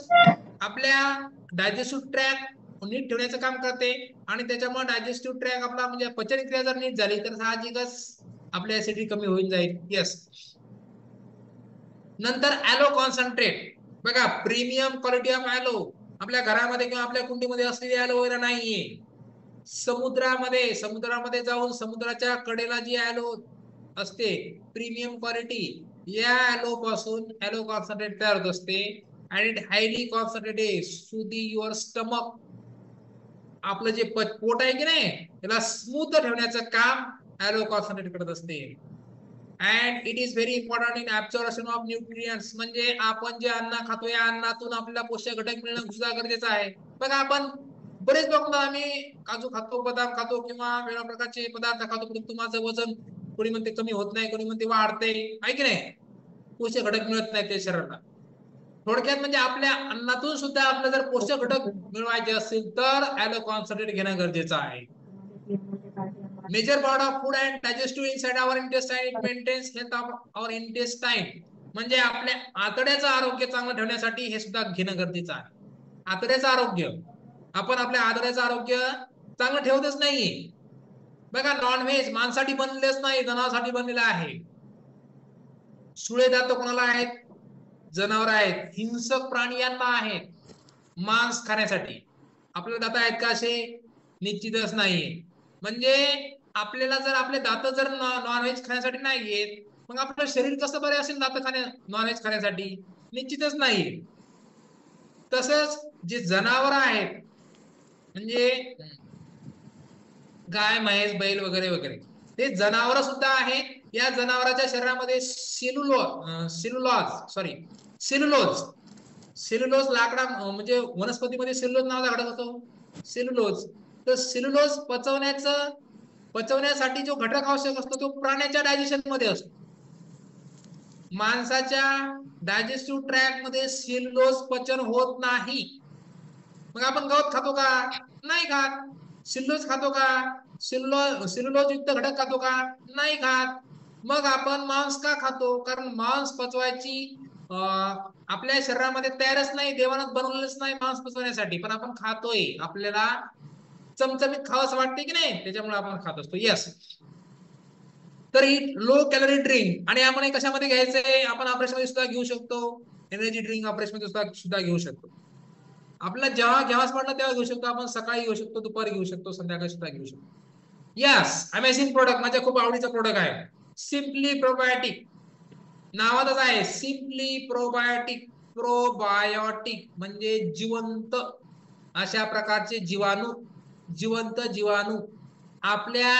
आपल्या डायजेस्टिव्ह ट्रॅक नीट ठेवण्याचं काम करते आणि त्याच्यामुळे डायजेस्टिव्ह ट्रॅक आपला म्हणजे पचनक्रिया जर नीट झाली तर साहजिकच आपली ऍसिडिटी कमी होऊन जाईल. येस. नंतर ॲलो कॉन्सन्ट्रेट. बघा प्रीमियम क्वालिटी ऑफ ॲलो आपल्या घरामध्ये किंवा आपल्या कुंडीमध्ये असलेली ॲलो वगैरे नाहीये. समुद्रामध्ये जाऊन समुद्राच्या कडेला जी ॲलो असते प्रीमियम क्वालिटी, या ॲलो पासून ॲलो कॉन्सन्ट्रेट तयार होत असते आणि इट हायली कॉन्सन्ट्रेटेड सुदी युअर स्टमक. आपलं जे पोट आहे की नाही त्याला स्मूथ ठेवण्याचं काम ॲलो कॉन्सन्ट्रेट करत असते. And it is very important in absorption of nutrients. म्हणजे आपण जे अन्न खातो या अन्नातून आपल्याला पोषक घटक मिळणं सुद्धा गरजेचं आहे. बघा आपण बरेच लोक आम्ही काजू खातो, बदाम खातो किंवा वेगळ्या प्रकारचे पदार्थ खातो, परंतु माझं वजन कोणी म्हणते कमी होत नाही, कोणी म्हणते वाढते, आहे की नाही, पोषक घटक मिळत नाही ते शरीराला. थोडक्यात म्हणजे आपल्या अन्नातून सुद्धा आपल्याला जर पोषक घटक मिळवायचे असतील तर ॲलो कॉन्सन्ट्रेट घेणं गरजेचं आहे. Major part of food and digestive inside our intestine, it maintains health of our intestine. म्हणजे आपल्या आतड्याचं आरोग्य चांगलं ठेवण्यासाठी हे सुद्धा घेणं गरजेचं आहे. आतड्याचं आरोग्य, आपण आपल्या आतड्याचं आरोग्य चांगलं ठेवतच नाहीये. बघा नॉनव्हेज माणसाठी बनलेलंच नाही, जनावरांसाठी बनलेलं आहे. सुळे दात कोणाला आहेत? जनावर आहेत. हिंसक प्राणी यांना आहेत मांस खाण्यासाठी. आपल्याला दात आहेत का असे? निश्चितच नाही. म्हणजे आपल्याला जर आपले दात जर नॉनव्हेज खाण्यासाठी नाहीयेत मग आपलं शरीर कसं बरे असेल दात नॉनव्हेज खाण्यासाठी? निश्चितच नाही. तसंच जे जनावर आहेत म्हणजे गाय, म्हैस, बैल वगैरे वगैरे ते जनावर सुद्धा आहेत. या जनावरांच्या शरीरामध्ये सेल्युलोज लाकडा म्हणजे वनस्पतीमध्ये सेल्युलोज नावाचा घटक होतो, सेल्युलोज. तर सेल्युलोज पचवण्यासाठी जो घटक आवश्यक असतो तो प्राण्याच्या डायजेशन मध्ये असतो. माणसाच्या डायजेस्टिव्ह ट्रॅक मध्ये सेल्युलोज पचन होत नाही. मग आपण गवत खातो का? नाही खात. सेल्युलोज खातो का? सेल्युलोज युक्त घटक खातो का? नाही खात. मग आपण मांस का खातो? कारण मांस पचवायची आपल्या शरीरामध्ये तयारच नाही, देवानं बनवलेलंच नाही मांस पचवण्यासाठी, पण आपण खातोय. आपल्याला चमचमीत खावंसं वाटते की नाही, त्याच्यामुळे आपण खात असतो. येस. तर ही लो कॅलरी ड्रिंक आणि आपण कशामध्ये घ्यायचंय? आपण ऑपरेशन मध्ये सुद्धा घेऊ शकतो. एनर्जी ड्रिंक ऑपरेशन मध्ये सुद्धा घेऊ शकतो. आपल्याला जेव्हा घ्यावाच वाटलं तेव्हा घेऊ शकतो. आपण सकाळी घेऊ शकतो, दुपारी घेऊ शकतो, संध्याकाळी सुद्धा घेऊ शकतो. यस, अमेझिंग प्रोडक्ट, माझ्या खूप आवडीचा प्रोडक्ट आहे. सिम्पली प्रोबायोटिक नावातच आहे. Simply probiotic. प्रोबायोटिक म्हणजे जिवंत अशा प्रकारचे जिवंत जीवाणू आपल्या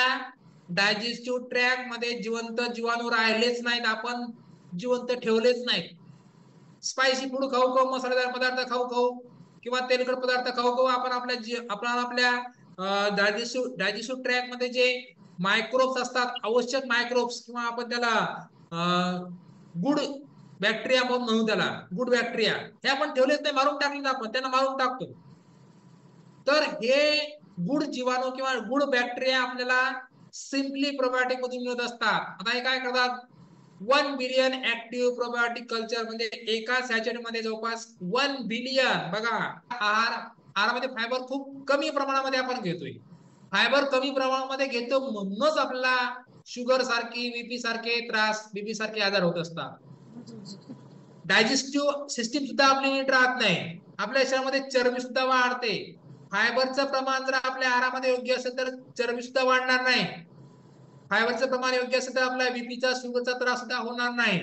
डायजेस्टिव्ह ट्रॅक मध्ये जिवंत जीवाणू राहिलेच नाहीत, आपण जिवंत ठेवलेच नाहीत. स्पायसी फूड खाऊ खाऊ, मसालेदार पदार्थ खाऊ खाऊ किंवा तेलकट पदार्थ खाऊ खाऊ आपण आपल्या डायजेस्टिव्ह ट्रॅक मध्ये जे मायक्रोब्स असतात, आवश्यक मायक्रोब्स किंवा आपण त्याला गुड बॅक्टेरिया म्हणू, त्याला गुड बॅक्टेरिया, हे आपण ठेवलेच नाही, मारून टाकले, आपण त्यांना मारून टाकतो. तर हे गुड जीवाणू किंवा गुड बॅक्टेरिया आपल्याला सिम्पली प्रोबायोटिक मधून मिळत असतात. आता हे काय करतात? 1 बिलियन ऍक्टिव्ह प्रोबायोटिक कल्चर, म्हणजे एका सॅचेट मध्ये जवळपास 1 बिलियन. बघा आहारामध्ये फायबर खूप कमी प्रमाणामध्ये आपण घेतोय. फायबर कमी प्रमाणामध्ये घेतो म्हणूनच आपल्याला शुगर सारखी, बीपी सारखे त्रास, बीपी सारखे आजार होत असतात. डायजेस्टिव्ह सिस्टीम सुद्धा आपली नीट राहत नाही. आपल्या शरीरामध्ये चरबी सुद्धा वाढते. फायबरचं प्रमाण जर आपल्या आहारामध्ये योग्य असेल तर चरबी सुद्धा वाढणार नाही. फायबरचं प्रमाण योग्य असेल तर आपल्या बीपीचा, शुगरचा त्रास सुद्धा होणार नाही.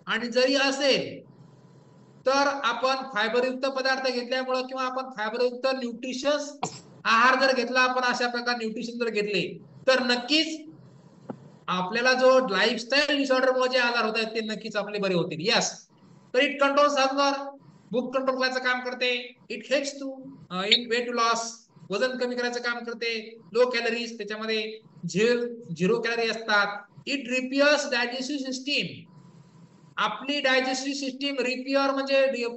आणि जरी असेल तर आपण फायबरयुक्त पदार्थ घेतल्यामुळे किंवा आपण फायबरयुक्त न्यूट्रिशस आहार जर घेतला, आपण अशा प्रकार न्यूट्रिशन जर घेतले तर नक्कीच आपल्याला जो लाईफस्टाईल डिसऑर्डर मुळे जे आजार होत आहेत ते नक्कीच आपले बरे होतील. यस. तर इट कंट्रोल्स हंगर, भूक कंट्रोल करायचं काम करते. It helps to in weight loss, वजन कमी करायचं काम करते. लो कॅलरीज, त्याच्यामध्ये झिरो कॅलरी असतात. It repairs digestive system. आपली डायजेस्टिव्ह सिस्टीम रिपेअर म्हणजे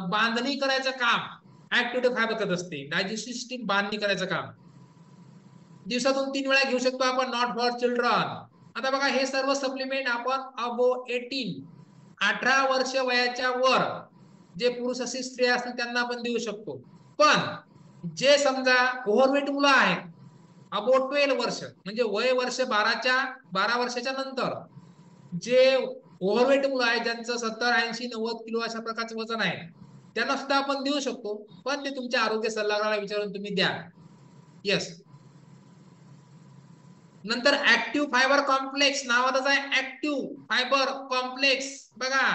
बांधणी करायचं काम ऍक्टिव्ह फायबर करत असते. डायजेस्टिव्ह सिस्टीम बांधणी करायचं काम दिवसातून 3 वेळा घेऊ शकतो आपण, नॉट फॉर चिल्ड्रन. आता बघा हे सर्व सप्लिमेंट आपण अबो 18 वर्ष वयाच्या वर जे पुरुष असे स्त्रिया असतील त्यांना आपण देऊ शकतो. पण जे समजा ओव्हरवेट मुलं आहेत अबो 12 वर्ष म्हणजे वय वर्ष 12 वर्षाच्या नंतर जे ओव्हरवेट मुलं आहेत ज्यांचं 70, 80, 90 किलो अशा प्रकारचं वजन आहे त्यांना सुद्धा आपण देऊ शकतो. पण ते तुमच्या आरोग्य सल्लागाराला विचारून तुम्ही द्या. येस. नंतर ऍक्टिव्ह फायबर कॉम्प्लेक्स नावाचाच आहे, ऍक्टिव्ह फायबर कॉम्प्लेक्स. बघा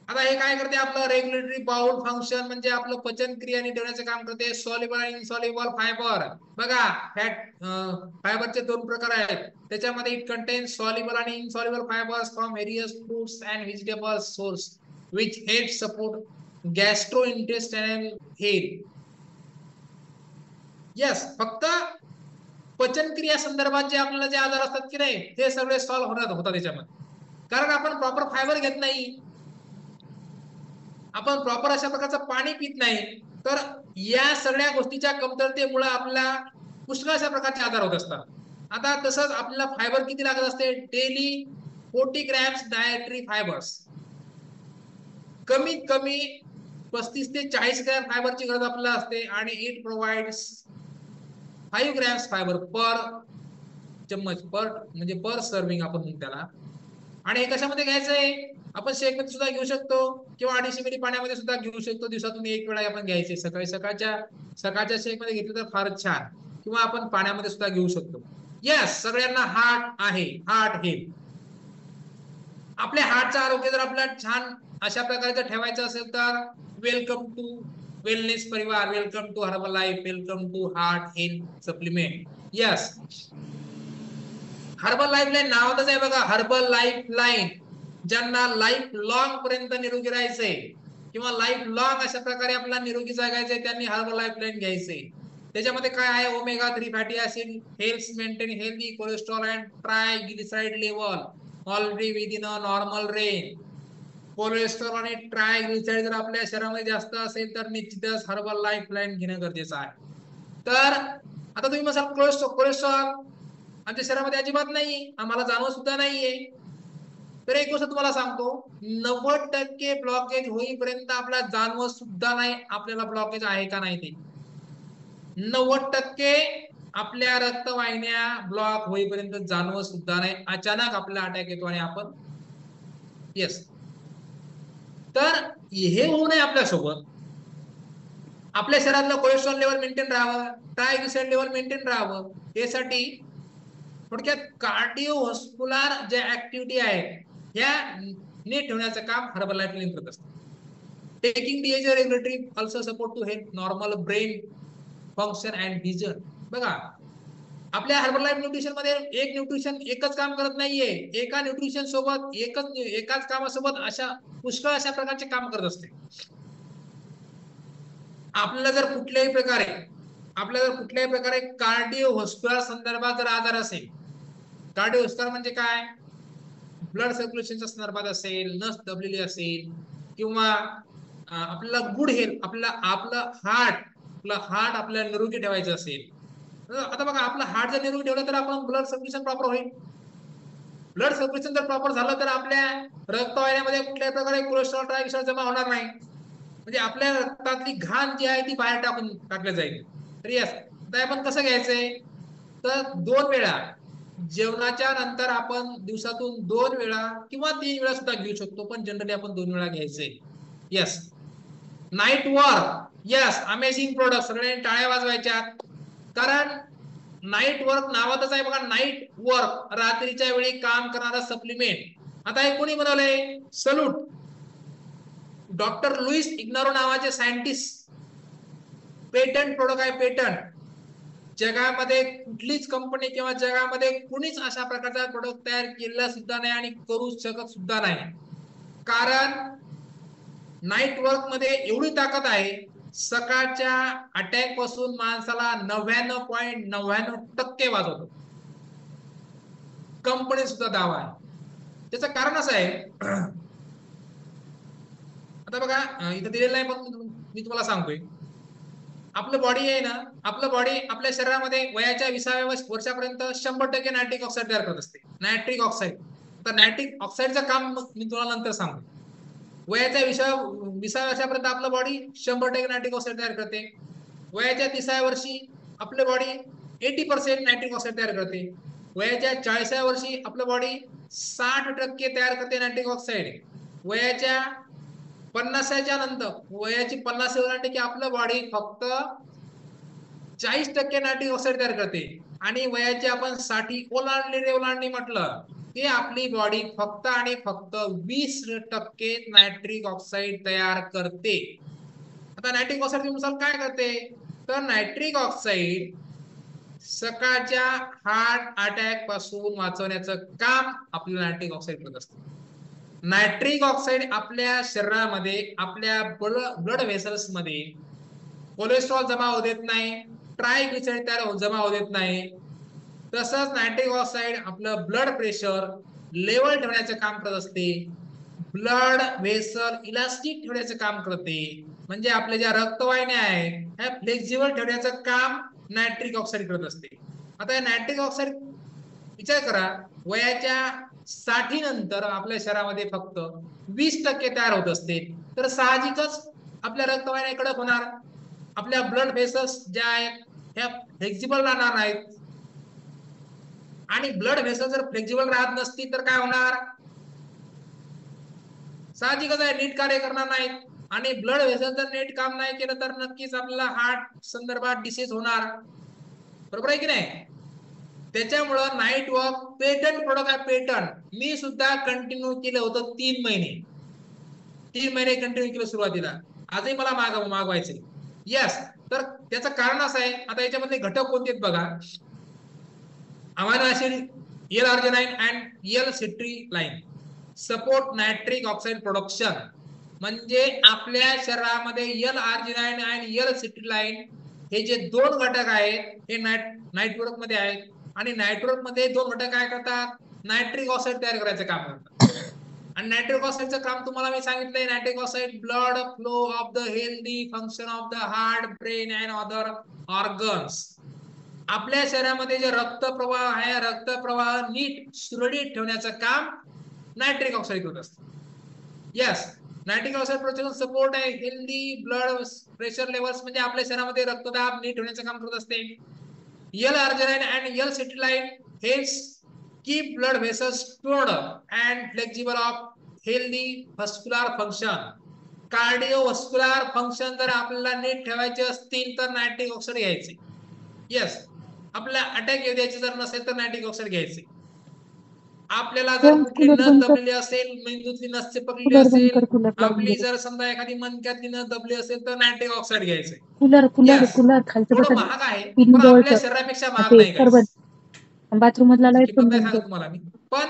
आता हे काय करते, आपलं रेग्युलेटरी बाउल फंक्शन म्हणजे आपलं पचन क्रिया ठेवण्याचं काम करते. सॉल्युबल आणि इनसॉल्युबल फायबर. बघा फॅट फायबरचे 2 प्रकार आहेत त्याच्यामध्ये. इट कंटेन्स सॉल्युबल आणि insoluble fibres from various fruits and vegetables source which help support gastrointestinal health. Yes, फक्त पचनक्रिया संदर्भात जे आपल्याला जे आजार असतात की नाही ते सगळे सॉल्व्ह होतात त्याच्यामध्ये, कारण आपण प्रॉपर फायबर घेत नाही, आपण प्रॉपर अशा प्रकारचं पाणी पित नाही. तर या सगळ्या गोष्टीच्या कमतरतेमुळे आपल्याला पुष्कळ अशा प्रकारचे आजार होत असतात. आता तसंच आपल्याला फायबर किती लागत असते, डेली 40 ग्रॅम्स डायटरी फायबर्स. कमीत कमी 35 ते 40 ग्रॅम फायबरची गरज आपल्याला असते. आणि इट प्रोव्हाइड्स 5 ग्रॅम्स फायबर पर चम्मच, पर म्हणजे पर सर्विंग आपण म्हणतो त्याला. आणि हे कशामध्ये घ्यायचंय, आपण शेकमध्ये सुद्धा घेऊ शकतो किंवा 250 मिली पाण्यामध्ये सुद्धा घेऊ शकतो. दिवसातून 1 वेळा आपण घ्यायचे. सकाळच्या शेकमध्ये घेतलं तर फारच छान, किंवा आपण पाण्यामध्ये सुद्धा घेऊ शकतो. यस, सगळ्यांना हार्ट आहे, हार्ट हेल्थ. आपल्या हार्टचं आरोग्य जर आपल्याला छान अशा प्रकारचं ठेवायचं असेल तर वेलकम टू वेलनेस परिवार, welcome to Herbalife, welcome to heart health supplement. Yes, Herbalife line नावातच आहे बघा, हर्बल लाईफ लाईन. ज्यांना लाईफ लॉंग पर्यंत निरोगी राहायचंय किंवा लाईफ लॉंग अशा प्रकारे आपल्याला निरोगी जगायचंय त्यांनी हर्बल लाईफ लाईन घ्यायचंय. त्याच्यामध्ये काय आहे, omega 3 fatty acid helps maintain healthy cholesterol and ट्रायग्लिसराइड level already within a normal range. Cholesterol आणि ट्रायग्लिसराइड जर आपल्या शरीरामध्ये जास्त असेल तर निश्चितच हर्बल लाईफ लाईन घेणं गरजेचं आहे. तर आता तुम्ही म्हणाल कोलेस्ट्रॉल आमच्या शरीरामध्ये अजिबात नाही, आम्हाला जाणवत सुद्धा नाहीये. तर एक गोष्ट तुम्हाला सांगतो, 90% ब्लॉकेज होईपर्यंत आपल्याला जाणवत सुद्धा नाही आपल्याला ब्लॉकेज आहे का नाही ते. 90% आपल्या रक्तवाहिन्या ब्लॉक होईपर्यंत जाणवत सुद्धा नाही. अचानक आपला अटॅक येतो आणि आपण यस. तर हे होऊ नये आपल्यासोबत, आपल्या शरीरातलं कोलेस्ट्रॉल लेवल मेंटेन राहावं, ट्रायग्लिसराइड लेवल मेंटेन राहावं, यासाठी थोडक्यात कार्डिओव्हास्क्युलर जे ऍक्टिव्हिटी आहे ह्या नीट ठेवण्याचं काम हर्बल लाईफ लाईन करत असतं. Taking DH regulatory also support to help normal brain function and vision. बघा आपल्या हर्बल लाईफ न्यूट्रिशन मध्ये एक न्यूट्रिशन एकच काम करत नाहीये, एका न्यूट्रिशन सोबत एकाच कामासोबत अशा पुष्कळ अशा प्रकारचे काम करत असते. आपल्याला जर कुठल्याही प्रकारे कार्डिओव्हास्क्युलर संदर्भात जर आजार असेल, कार्डिओव्हास्क्युलर म्हणजे काय, ब्लड सर्क्युलेशनच्या संदर्भात असेल, नस दबलेली असेल, किंवा आपल्याला गुड हेल्थ, आपलं हार्ट आपल्याला निरोगी ठेवायचं असेल. आता बघा आपलं हार्ट जर निरोगी ठेवलं तर आपण ब्लड सर्क्युलेशन प्रॉपर होईल. ब्लड सर्क्युलेशन जर प्रॉपर झालं तर आपल्या रक्तवाहिन्यामध्ये कुठल्याही प्रकारे कोलेस्ट्रॉल ट्रायग्लिसराइड जमा होणार नाही, म्हणजे आपल्या रक्तातली घाण जी आहे ती बाहेर टाकल्या जाईल. तर यस, आता आपण कसं घ्यायचंय, तर 2 वेळा जेवणाच्या नंतर आपण दिवसातून 2 वेळा किंवा 3 वेळा सुद्धा घेऊ शकतो, पण जनरली आपण 2 वेळा घ्यायचंय. Yes. Night work, yes, amazing product, सगळ्यांनी टाळ्या वाजवायच्या, कारण नाईट वर्क नावातच आहे बघा, नाईट वर्क, रात्रीच्या वेळी काम करणारा सप्लिमेंट. आता हे कोणी बनवलंय, सल्यूट, डॉक्टर लुईस इग्नारो नावाचे सायंटिस्ट. पेटंट प्रोडक्ट आहे, पेटंट. जगामध्ये कुठलीच कंपनी किंवा जगामध्ये कुणीच अशा प्रकारचा प्रोडक्ट तयार केलेला सुद्धा नाही आणि करू शकत सुद्धा नाही, कारण नाईट वर्क मध्ये एवढी ताकद आहे, सकाळच्या अटॅक पासून माणसाला 99.99% वाचवतो. कंपनी सुद्धा दावा आहे. त्याचं कारण असं आहे आता बघा इथं दिलेलं नाही पण मी तुम्हाला सांगतोय. आपलं बॉडी आहे ना, आपलं बॉडी आपल्या शरीरामध्ये वयाच्या 20व्या वर्षापर्यंत 100% नायट्रिक ऑक्साईड तयार करत असते. Nitric oxide. तर नायट्रिक ऑक्साईडचं काम मी तुम्हाला नंतर सांगतो. वयाच्या 20व्या वर्षापर्यंत आपलं बॉडी 100% नायट्रिक ऑक्साईड तयार करते. वयाच्या 30व्या वर्षी आपलं बॉडी 80% नायट्रिक ऑक्साईड तयार करते. वयाच्या 40व्या वर्षी आपलं बॉडी 60% तयार करते नायट्रिक ऑक्साईड. वयाच्या 50च्या नंतर वयाची 50 ओलांडली की आपलं बॉडी फक्त 40% नायट्रिक ऑक्साईड तयार करते. आणि वयाची आपण 60 ओलांडली म्हटलं की आपली बॉडी फक्त आणि फक्त 20% नायट्रिक ऑक्साईड तयार करते. आता नायट्रिक ऑक्साईड नुसार काय करते तर नायट्रिक ऑक्साईड सकाळच्या हार्ट अटॅक पासून वाचवण्याचं काम आपलं नायट्रिक ऑक्साईड करत असते. नायट्रिक ऑक्साईड आपल्या शरीरामध्ये आपल्या ब्लड व्हेसल्स मध्ये कोलेस्ट्रॉल जमा होऊ देत नाही, ट्रायग्लिसराईड जमा होऊ देत नाही. तसंच नायट्रिक ऑक्साईड आपलं ब्लड प्रेशर लेवल ठेवण्याचं काम करत असते. ब्लड व्हेसल इलास्टिक ठेवण्याचं काम करते. म्हणजे आपल्या ज्या रक्तवाहिन्या आहेत ह्या फ्लेक्झिबल ठेवण्याचं काम नायट्रिक ऑक्साईड करत असते. आता नायट्रिक ऑक्साईड विचार करा, वयाच्या 60 नंतर आपल्या शरीरामध्ये फक्त 20% तयार होत असते. तर साहजिकच आपल्या रक्तवाहिन्या कडक होणार, आपल्या ब्लड व्हेसल्स ज्या आहेत ह्या फ्लेक्झिबल राहणार नाहीत. आणि ब्लड व्हेसल जर फ्लेक्झिबल राहत नसतील तर काय होणार, साहजिकच आहे नीट कार्य करणार नाहीत. आणि ब्लड व्हेसल जर नीट काम नाही केलं तर नक्कीच आपल्याला हार्ट संदर्भात डिसीज होणार, बरोबर आहे की नाही. त्याच्यामुळं नाईट वॉक पेटंट प्रोडक्ट आहे. पेटंट मी सुद्धा कंटिन्यू केलं होतं 3 महिने कंटिन्यू केलं सुरुवातीला. आजही मला मागवायचे. यस, तर त्याचं कारण असं आहे. आता याच्यामध्ये घटक कोणते आहेत बघा. Amino acid L-arginine and L-citrulline support nitric oxide production. म्हणजे आपल्या शरीरामध्ये L-आर्जिनाइन आणि L-सिट्रिलाइन हे जे 2 घटक आहेत हे नायट्रोक मध्ये आहेत. आणि नायट्रोक मध्ये 2 घटक काय करतात, नायट्रिक ऑक्साईड तयार करायचं काम करतात. आणि नायट्रिक ऑक्साईडचं काम तुम्हाला मी सांगितलंय. Nitric oxide blood flow of the healthy function of the heart, brain and other organs. आपल्या शरीरामध्ये जे रक्तप्रवाह आहे रक्तप्रवाह नीट सुरळीत ठेवण्याचं काम नायट्रिक ऑक्साईड करत असतं. Yes, nitric oxide production support आहे हेल्दी ब्लड प्रेशर लेवल्स. म्हणजे आपल्या शरीरामध्ये रक्तदाब नीट ठेवण्याचं काम करत असते. L-arginine and L-citrulline helps keep blood vessels stored and flexible of healthy vascular function. Cardiovascular function जर आपल्याला नीट ठेवायचे असतील तर नायट्रिक ऑक्साईड घ्यायचे. यस, आपला अटॅक येऊ द्यायचे जर नसेल तर नायट्रिक ऑक्साईड घ्यायचे. आपल्याला जर कुठली नस दबलेली असेल, मेंदूतली नस चिपकलेली असेल, आपली जर समजा एखादी मणक्यातली नस दबली असेल तर नायट्रिक ऑक्साईड घ्यायचे. कूलर थोडं महाग आहे पण आपल्या शरीरापेक्षा महाग नाही काही. बाथरूम मधला लाईट किंमत नाही सांगत तुम्हाला मी, पण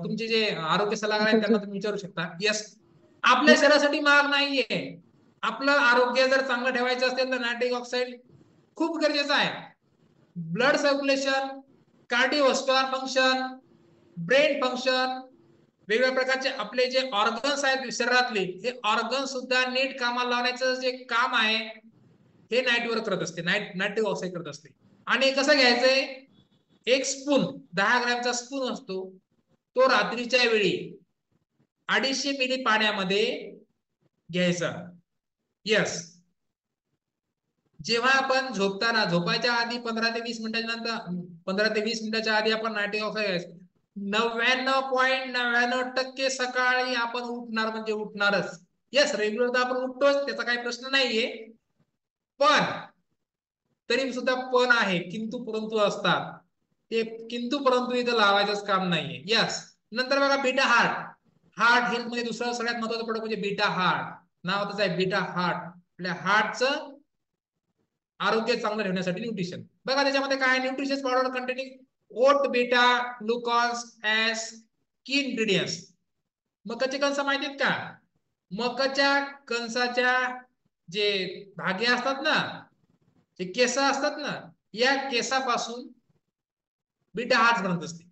तुमचे जे आरोग्य सल्लागार आहेत त्यांना तुम्ही विचारू शकता. यस, आपल्या शरीरासाठी महाग नाहीये. आपलं आरोग्य जर चांगलं ठेवायचं असेल तर नायट्रिक ऑक्साईड खूप गरजेचं आहे. Blood circulation, cardiovascular function, brain function, वेगवेगळ्या प्रकारचे आपले जे ऑर्गन्स आहेत शरीरातले हे ऑर्गन सुद्धा नीट कामाला लावण्याचं जे काम आहे हे नाईटवर करत असते, नायट्रिक ऑक्साईड करत असते. आणि कसं घ्यायचंय, 1 स्पून 10 ग्रॅमचा स्पून असतो तो रात्रीच्या वेळी 250 मिली पाण्यामध्ये घ्यायचा. यस, जेव्हा आपण झोपायच्या आधी 15 ते 20 मिनिटाच्या नंतर 15 ते 20 मिनिटाच्या आधी आपण नायट्रिक ऑक्साईड घ्यायचं. 99.99% सकाळी आपण उठणार म्हणजे उठणारच. यस, रेग्युलर तर आपण उठतोच, त्याचा काही प्रश्न नाहीये. पण तरी सुद्धा पण आहे, किंतु परंतु असतात. ते किंतु परंतु इथं लावायचंच काम नाहीये. यस, नंतर बघा बीटा हार्ट हेल्थ मध्ये दुसरं सगळ्यात महत्वाचं प्रोडक्ट म्हणजे बीटा हार्ट. नाव त्याचं आहे बीटा हार्ट. आपल्या हार्टचं आरोग्य चांगलं ठेवण्यासाठी न्यूट्रिशन. बघा त्याच्यामध्ये काय, न्यूट्रिशन पावडर कंटेनिंग ओट बीटा ग्लुकॉज ऍज की इन्ग्रेडियंट्स. मकाचे कणस माहिती आहेत का, मकाच्या कणसाच्या जे धागे असतात ना, जे केस असतात ना, या केसापासून बीटा हार्ट बनत असते.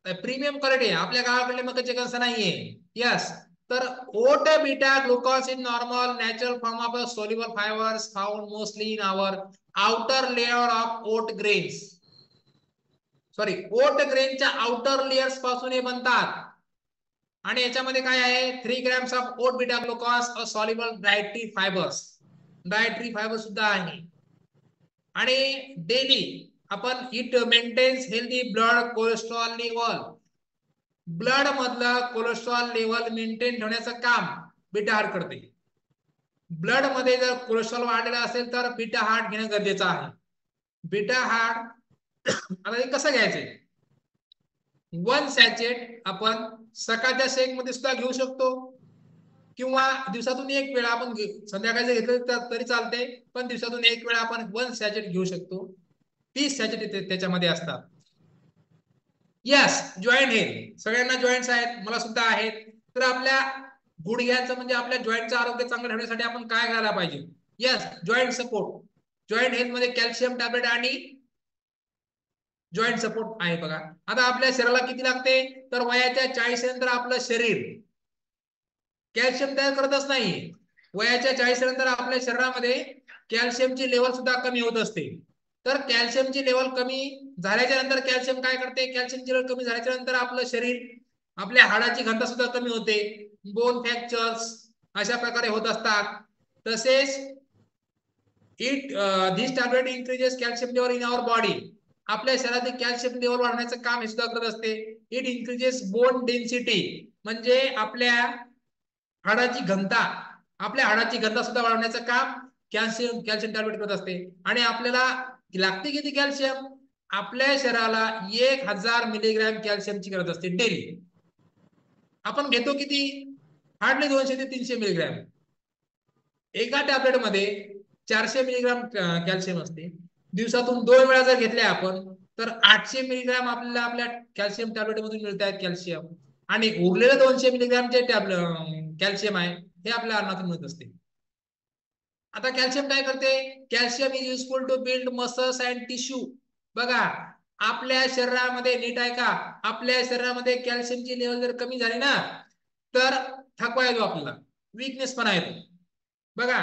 प्रीमियम क्वालिटी आहे, आपल्या गावाकडले मकाचे कणस नाहीये. यस. तर oat beta glucose in normal natural form of soluble fibres found mostly in our outer layer of oat grains. Sorry, oat ग्रेनच्या आउटर लेयर्स पासून हे बनतात. आणि याच्यामध्ये काय आहे, 3 grams of oat beta glucose soluble dietary fibres. Dietary fibre सुद्धा आहे. आणि डेली आपण it maintains healthy blood cholesterol level. Blood मधलं कोलेस्ट्रॉल लेवल मेंटेन ठेवण्याचं काम बीटा हार्ट करते. ब्लड मध्ये जर कोलेस्ट्रॉल वाढलेला असेल तर बीटा हार्ट घेणं गरजेचं आहे. बीटा हार्ट आता हे कसं घ्यायचंय, 1 सॅचेट आपण सकाळच्या शेक मध्ये सुद्धा घेऊ शकतो, किंवा दिवसातून एक वेळा आपण संध्याकाळचं घेतलं तरी चालते, पण दिवसातून एक वेळा आपण 1 सॅचेट घेऊ शकतो. 30 सॅचेट त्याच्यामध्ये असतात. Yes, joint health. सगळ्यांना जॉईंट्स आहेत, मला सुद्धा आहेत. तर आपल्या गुडघ्याचं म्हणजे आपल्या जॉईंटचं आरोग्य चांगलं ठेवण्यासाठी आपण काय करायला पाहिजे? Yes, joint support. Joint health मध्ये कॅल्शियम टॅबलेट आणि जॉईंट सपोर्ट आहे बघा. आता आपल्या शरीराला किती लागते, तर वयाच्या 40 नंतर आपलं शरीर कॅल्शियम तयार करतच नाही. वयाच्या 40 नंतर आपल्या शरीरामध्ये कॅल्शियमची लेवल सुद्धा कमी होत असते. तर कॅल्शियमची लेवल कमी झाल्याच्या नंतर कॅल्शियम काय करते, कॅल्शियमची लेवल कमी झाल्याच्या नंतर आपलं शरीर, आपल्या हाडाची घनता सुद्धा कमी होते. बोन फ्रॅक्चर्स अशा प्रकारे होत असतात. तसेच this tablet increases calcium level in our body. आपल्या शरीरातील कॅल्शियम लेवल वाढवण्याचं काम हे सुद्धा करत असते. इट इन्क्रीजेस बोन डेन्सिटी, म्हणजे आपल्या हाडाची घनता, आपल्या हाडाची घनता सुद्धा वाढवण्याचं काम कॅल्शियम टॅबलेट करत असते. आणि आपल्याला लागते किती कॅल्शियम, आपल्या शरीराला 1000 मिलीग्रॅम कॅल्शियमची गरज असते डेली. आपण घेतो किती, हार्डली 200 ते 300 मिलीग्रॅम. एका टॅबलेट मध्ये 400 मिलीग्राम कॅल्शियम असते. दिवसातून 2 वेळा जर घेतल्या आपण तर 800 मिलीग्राम आपल्याला आपल्या कॅल्शियम टॅबलेट मधून मिळत आहेत कॅल्शियम. आणि उरलेलं 200 मिलीग्राम जे कॅल्शियम आहे हे आपल्या अन्नातून मिळत असते. आता कॅल्शियम काय करते, calcium is useful to build muscles and tissue. बघा, आपल्या शरीरामध्ये, नीट आहे का, आपल्या शरीरामध्ये कॅल्शियमची लेवल जर कमी झाली ना तर थकवा येतो, आपल्याला वीकनेस पण येतो. बघा,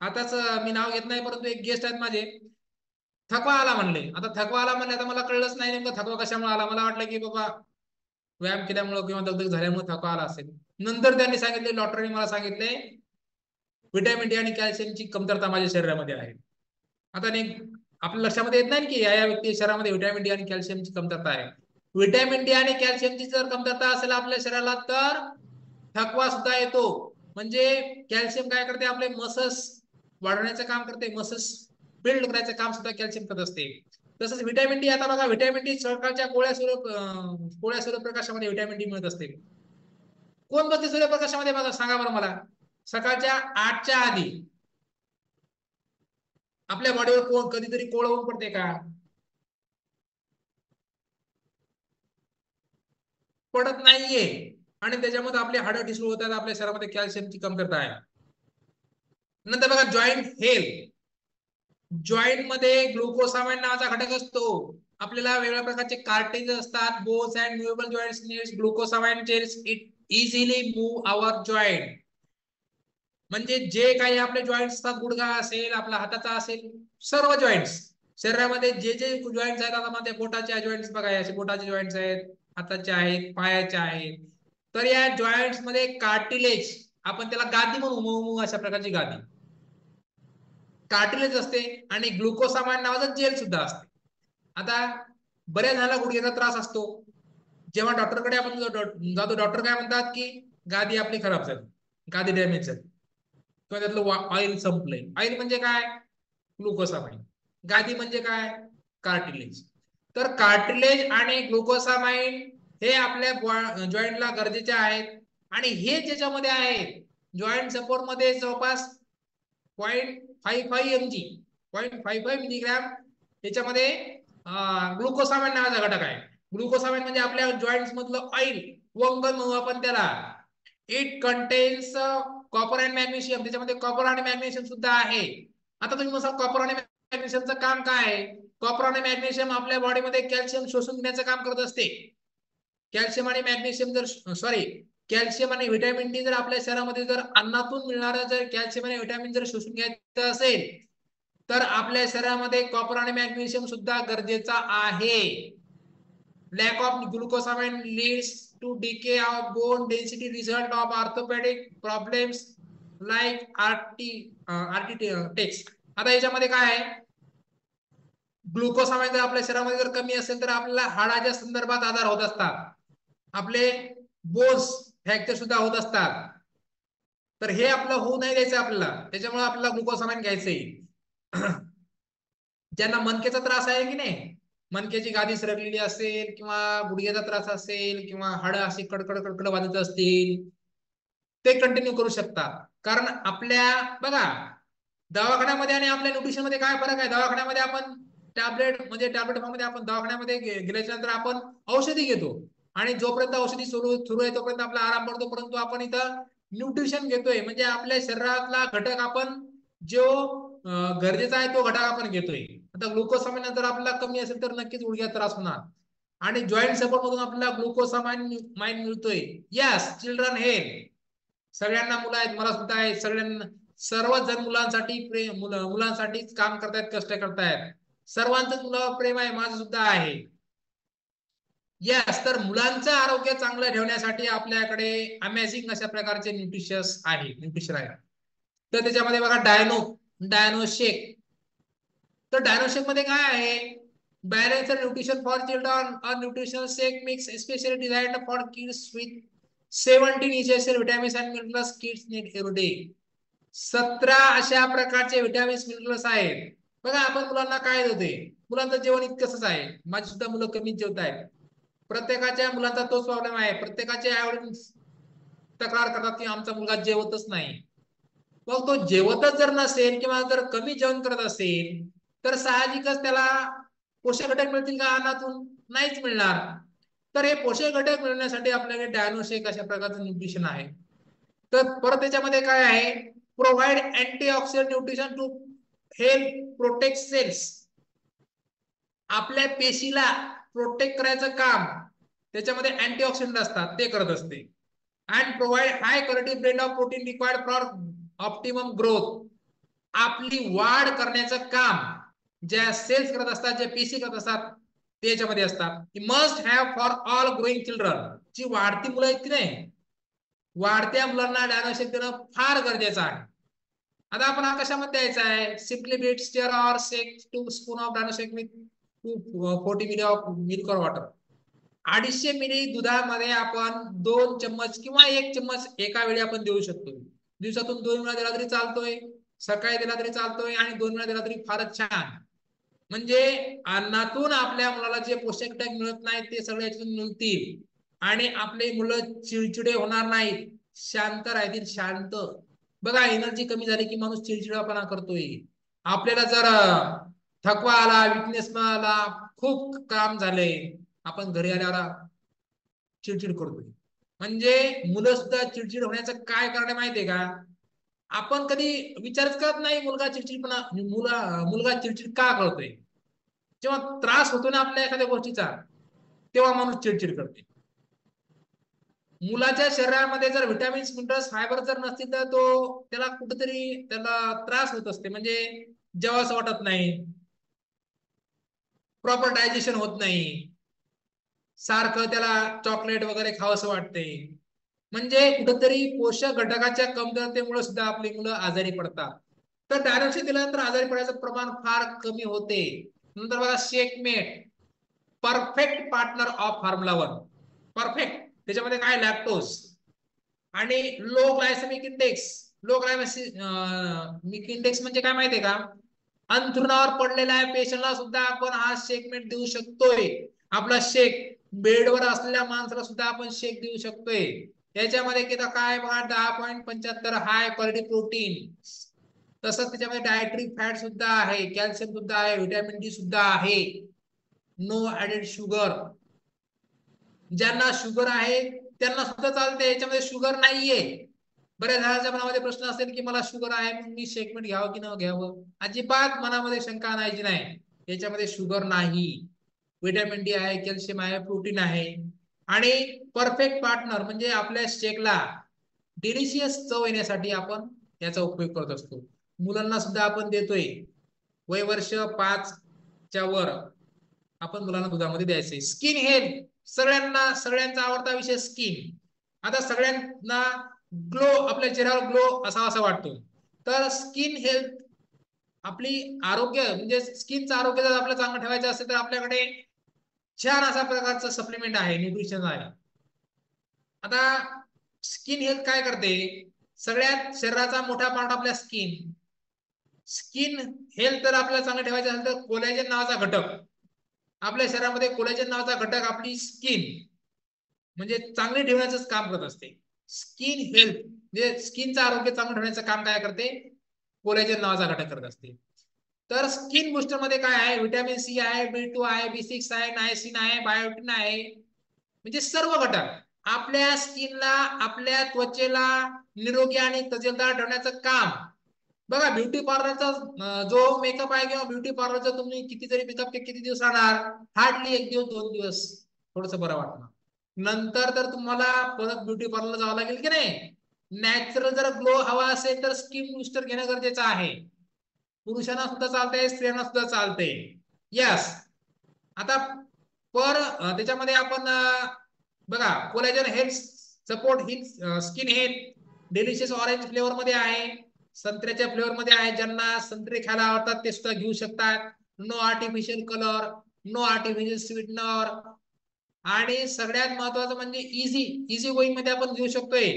आताच मी नाव घेत नाही, परंतु एक गेस्ट आहेत माझे, थकवा आला म्हणले. आता थकवा आला म्हणले, आता मला कळलंच नाही नेमकं थकवा कशामुळे आला. मला वाटलं की बाबा व्यायाम केल्यामुळे किंवा दगदग झाल्यामुळे थकवा आला असेल. नंतर त्यांनी सांगितले, डॉक्टरने मला सांगितले, व्हिटॅमिन डी आणि कॅल्शियमची कमतरता माझ्या शरीरामध्ये आहे. आता आपल्या लक्षामध्ये येत नाही की या व्यक्ती शरीरामध्ये व्हिटॅमिन डी आणि कॅल्शियमची कमतरता आहे. व्हिटॅमिन डी आणि कॅल्शियमची जर कमतरता असेल आपल्या शरीराला तर थकवा सुद्धा येतो. म्हणजे कॅल्शियम काय करते, आपले मसल्स वाढवण्याचं काम करते, मसल्स बिल्ड करायचं काम सुद्धा कॅल्शियम करत असते. तसंच व्हिटॅमिन डी, आता बघा व्हिटॅमिन डी सकाळच्या कोळ्या सूर्यप्रकाशामध्ये व्हिटॅमिन डी मिळत असते. कोण बसते सूर्यप्रकाशामध्ये, बघा सांगा बरं मला, सकाळच्या 8च्या आधी आपल्या बॉडीवर कोण कधीतरी कोवळं ऊन पडते का? पडत नाहीये. आणि त्याच्यामध्ये आपले हाडं ठिसूळ होतात, आपल्या शरीरामध्ये कॅल्शियमची कमतरता आहे. नंतर बघा जॉईंट हेल्थ. जॉईंट मध्ये ग्लुकोसामाइन नावाचा घटक असतो. आपल्याला वेगवेगळ्या प्रकारचे कार्टेज असतात. Bones and movable joints needs glucosamine gels it easily move our joint. म्हणजे जे काही आपले जॉईंट्स असतात, गुडघा असेल, आपला हाताचा असेल, सर्व जॉईंट्स शरीरामध्ये जे जे जॉईंट्स आहेत, आता मध्ये बोटाचे जॉईंट्स बघा, असे बोटाचे जॉईंट्स आहेत, हाताचे आहेत, पायाचे आहेत. तर या जॉईंट्स मध्ये कार्टिलेज, आपण त्याला गादी म्हणू, मऊ अशा प्रकारची गादी, कार्टिलेज असते. आणि ग्लुकोसामाइन नावाचं जेल सुद्धा असते. आता बऱ्याच जणांना गुडघ्याचा त्रास असतो. जेव्हा डॉक्टरकडे आपण जातो, डॉक्टर काय म्हणतात की गादी आपली खराब झाली, गादी डॅमेज झाली, किंवा त्यातलं ऑइल संपलंय. ऑइल म्हणजे काय, ग्लुकोसामाइन. गादी म्हणजे काय, कार्टिलेज. तर कार्टिलेज आणि ग्लुकोसामाइन हे आपल्या जॉईंटला गरजेचे आहेत. आणि हे ज्याच्यामध्ये आहेत, जॉईंट सपोर्ट मध्ये जवळपास 0.55 mg 0.55 मिलीग्रॅम त्याच्यामध्ये ग्लुकोसामाइन नावाचा घटक आहे. ग्लुकोसामाइन म्हणजे आपल्या जॉईंट्स मधलं ऑइल, वंगण म्हणू आपण त्याला. It contains copper and magnesium, त्याच्यामध्ये कॉपर आणि मॅग्नेशियम सुद्धा आहे. आता तुम्ही म्हणसाल कॉपर आणि मॅग्नेशियमचं काम काय आहे? कॉपर आणि मॅग्नेशियम आपल्या बॉडीमध्ये कॅल्शियम शोषून घेण्याचं काम करत असते. कॅल्शियम आणि मॅग्नेशियम जर सॉरी कॅल्शियम आणि व्हिटॅमिन डी जर आपल्या शरीरामध्ये जर अन्नातून मिळणारं जर कॅल्शियम आणि व्हिटॅमिन जर शोषून घ्यायचं असेल तर आपल्या शरीरामध्ये कॉपर आणि मॅग्नेशियम सुद्धा गरजेचा आहे. Lack of glucosamine leads to decay of bone density, result of orthopaedic problems like arthritis. आता याच्यामध्ये काय आहे, ग्लुकोसामाइन जर आपल्या शरीरामध्ये जर कमी असेल तर आपल्याला हाडाच्या संदर्भात आजार होत असतात, आपले बोन्स फ्रॅक्चर सुद्धा होत असतात. तर हे आपलं होऊ नाही द्यायचं आपल्याला, त्याच्यामुळे आपल्याला ग्लुकोसामाइन घ्यायचंय. ज्यांना मणकेचा त्रास आहे की नाही, मणक्याची गादी सरकलेली असेल किंवा गुडघ्याचा त्रास असेल किंवा हाडं अशी कडकड कडकड वाजत असतील, ते कंटिन्यू करू शकतात. कारण आपल्या बघा दवाखान्यामध्ये आणि आपल्या न्यूट्रिशन मध्ये काय फरक आहे. दवाखान्यामध्ये आपण टॅबलेट फॉर्म मध्ये आपण दवाखान्यामध्ये गेल्याच्या नंतर आपण औषधी घेतो आणि जोपर्यंत औषधी सुरू आहे तोपर्यंत आपला आराम पडतो. परंतु आपण इथं न्यूट्रिशन घेतोय, म्हणजे आपल्या शरीरातला घटक आपण जो गरजेचा आहे तो घटक आपण घेतोय. आता ग्लुकोसामाइन जर आपल्याला कमी असेल तर नक्कीच गुडघ्यात त्रास होणार. आणि जॉईंट सपोर्ट मधून आपल्याला ग्लुकोसामाइन मिळतोय. यस चिल्ड्रन हेल्थ, सगळ्यांना मुलं आहेत, मला सुद्धा आहेत, सगळ्यांना सर्वच जण मुलांसाठीच काम करतायत, कष्ट करतायत. सर्वांचंच मुलावर प्रेम आहे, माझं सुद्धा आहे. यस, तर मुलांचं आरोग्य चांगलं ठेवण्यासाठी आपल्याकडे अमेझिंग अशा प्रकारचे न्यूट्रिशन आहे. तर त्याच्यामध्ये बघा डायनो शेक. तर डायनो शेक मध्ये काय आहे, balance nutrition for children, a nutritional shake mix specially designed for kids with 17 essential vitamins and minerals kids need every day. 17 अशा प्रकारचे विटॅमिन्स मिनरल्स आहेत. बघा आपण मुलांना काय देतोय, मुलांचं जेवण इतकंच आहे. माझी सुद्धा मुलं कमीच जेवत आहेत. प्रत्येकाच्या मुलांचा तोच प्रॉब्लेम आहे. प्रत्येकाचे आई तक्रार करतात की आमचा मुलगा जेवतच नाही. मग तो जेवतच जर नसेल किंवा जर कमी जेवण करत असेल तर साहजिकच त्याला पोषक घटक मिळतील का अन्नातून? नाहीच मिळणार. तर हे पोषक घटक मिळवण्यासाठी आपल्याकडे डायनो शेक अशा प्रकारचं न्यूट्रिशन आहे. तर परत त्याच्यामध्ये काय आहे, provide antioxidant nutrition to help protect cells. आपल्या पेशीला प्रोटेक्ट करायचं काम त्याच्यामध्ये अँटीऑक्सिडंट असतात, ते करत असते. And provide high quality blend of protein required for optimum growth. आपली वाढ करण्याचं काम ज्या सेल्स करत असतात, ज्या पेशी करत असतात, त्याच्यामध्ये असतात. Must have for all growing children. जी वाढती मुलं आहेत की नाही, वाढत्या मुलांना डायनो शेक देणं फार गरजेचं आहे. आता आपण हा कशामध्ये द्यायचा आहे, simply beat stir or shake 2 spoon of dino shake with 240 ml of milk or water. 250 ml दुधामध्ये आपण 2 चम्मच किंवा 1 चम्मच एका वेळी आपण देऊ शकतो. दिवसातून 2 वेळा दिला तरी चालतोय, सकाळी दिला तरी चालतोय आणि 2 वेळा दिला तरी फारच छान. म्हणजे अन्नातून आपल्या मुलाला जे पोषक घटक मिळत नाहीत ते सगळे यातून मिळतील आणि आपले मुलं चिडचिडे होणार नाहीत, शांत राहतील, शांत. बघा एनर्जी कमी झाली की माणूस चिडचिडापणा करतोय. आपल्याला जर थकवा आला, विकनेस आला, खूप काम झालंय, आपण घरी आल्यावर चिडचिड करतोय. म्हणजे मुलं सुद्धा चिडचिड होण्याचं काय कारण माहितीये का, आपण कधी विचारच करत नाही मुलगा चिडचिड का करतोय. जेव्हा त्रास होतो ना आपल्या एखाद्या गोष्टीचा, तेव्हा माणूस चिडचिड करते. मुलाच्या शरीरामध्ये जर विटॅमिन्स मिनरल्स फायबर जर नसतील तर त्याला कुठेतरी त्याला त्रास होत असते. म्हणजे जेवावंसं वाटत नाही, प्रॉपर डायजेशन होत नाही, सारखं त्याला चॉकलेट वगैरे खावंसं वाटते. म्हणजे कुठेतरी पोषक घटकाच्या कमतरतेमुळे सुद्धा आपली मुलं आजारी पडतात. तर डायनो शेक दिल्यानंतर आजारी पडायचं प्रमाण फार कमी होते. नंतर बघा Shakemate, perfect partner of formula 1. Perfect, त्याच्यामध्ये काय लॅक्टोज आणि low glycemic index. Low glycemic index म्हणजे काय माहितीये का, अंथरुणावर पडलेल्या पेशंटला सुद्धा आपण हा शेकमेट देऊ शकतोय. आपला शेक बेडवर असलेल्या माणसाला सुद्धा आपण शेक देऊ शकतोय. याच्यामध्ये किती काय बघा, 10.75 हाय क्वालिटी प्रोटीन. तसंच त्याच्यामध्ये डायटरी फॅट सुद्धा आहे, कॅल्शियम सुद्धा आहे, व्हिटॅमिन डी सुद्धा आहे. No added sugar. ज्यांना शुगर आहे त्यांना सुद्धा चालते, याच्यामध्ये शुगर नाहीये. बऱ्याच जणांच्या मनामध्ये प्रश्न असेल की मला शुगर आहे मग मी शेकमेट घ्यावं की न घ्यावं. अजिबात मनामध्ये शंका आणायची नाही, याच्यामध्ये शुगर नाही. व्हिटॅमिन डी आहे, कॅल्शियम आहे, प्रोटीन आहे. आणि परफेक्ट पार्टनर म्हणजे आपल्या शेकला डिलिशियस चव येण्यासाठी आपण याचा उपयोग करत असतो. मुलांना सुद्धा आपण देतोय. वय वर्ष 5च्या वर आपण मुलांना दुधामध्ये द्यायचंय. स्किन हेल्थ सगळ्यांचा आवडता विषय स्किन. आता सगळ्यांना ग्लो, आपल्या चेहऱ्यावर ग्लो असा वाटतो. तर स्किन हेल्थ, आपली आरोग्य म्हणजे स्किनचं आरोग्य जर आपलं चांगलं ठेवायचं असेल तर आपल्याकडे छान अशा प्रकारचं सप्लिमेंट आहे, न्यूट्रिशन आहे. आता स्किन हेल्थ काय करते, सगळ्यात शरीराचा मोठा पार्ट आपल्या स्किन हेल्थ जर आपल्याला चांगलं ठेवायचं असेल तर कोलॅजन नावाचा घटक, आपल्या शरीरामध्ये कोलॅजन नावाचा घटक आपली स्किन म्हणजे चांगली ठेवण्याचं काम करत असते. स्किन हेल्थ म्हणजे स्किनचं आरोग्य चांगलं ठेवण्याचं काम काय करते, कोलॅजन नावाचा घटक करत असते. तर स्किन बुस्टर मध्ये काय आहे, व्हिटॅमिन सी आहे, B2 आहे, B6 आहे, नायसिन आहे, बायोटिन आहे, म्हणजे सर्व घटक आपल्या स्किनला, आपल्या त्वचेला निरोगी आणि तजेलदार ठेवण्याचं काम. बघा ब्युटी पार्लरचा जो मेकअप आहे किंवा ब्युटी पार्लरचा तुम्ही किती जरी मेकअप किती दिवस राहणार, हार्डली 1 दिवस 2 दिवस थोडस बरं वाटणार. नंतर तर तुम्हाला परत ब्युटी पार्लरला जावं लागेल की नाही. नॅचरल जर ग्लो हवा असेल तर स्किन बुस्टर घेणं गरजेचं आहे. पुरुषांना सुद्धा चालतंय, स्त्रियांना सुद्धा चालतंय. यस. आता त्याच्यामध्ये आपण बघा कोलॅजन हेल्थ सपोर्ट ही skin health delicious orange flavour मध्ये आहे, संत्र्याच्या फ्लेवर मध्ये आहे. ज्यांना संत्रे खायला आवडतात ते सुद्धा घेऊ शकतात. No artificial colour, no artificial sweetener, आणि सगळ्यात महत्वाचं म्हणजे इझी गोईंग मध्ये आपण घेऊ शकतोय.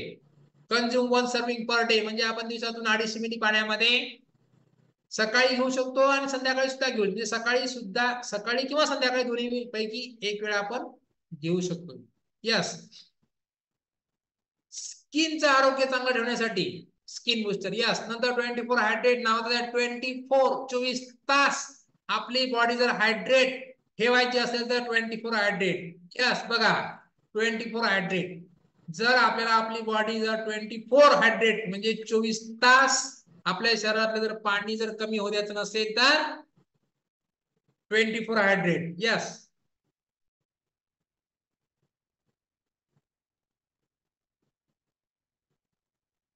कंझ्युम 1 सर्विंग पर डे म्हणजे आपण दिवसातून 250 मिली पाण्यामध्ये सकाळी घेऊ शकतो आणि संध्याकाळी सुद्धा घेऊ, म्हणजे सकाळी किंवा संध्याकाळी दोन्ही पैकी एक वेळा आपण घेऊ शकतो. यस. स्किनचं आरोग्य चांगलं ठेवण्यासाठी स्किन बुस्टर. यस. नंतर 24 हायड्रेट नावाचं 24 तास आपली बॉडी जर हायड्रेट ठेवायची असेल तर 24 हायड्रेट. यस. बघा 24 हायड्रेट, जर आपल्याला आपली बॉडी जर 24 हायड्रेट म्हणजे 24 तास आपल्या शरीरातलं जर पाणी जर कमी होऊ द्यायचं नसेल तर 24 हायड्रेट. यस.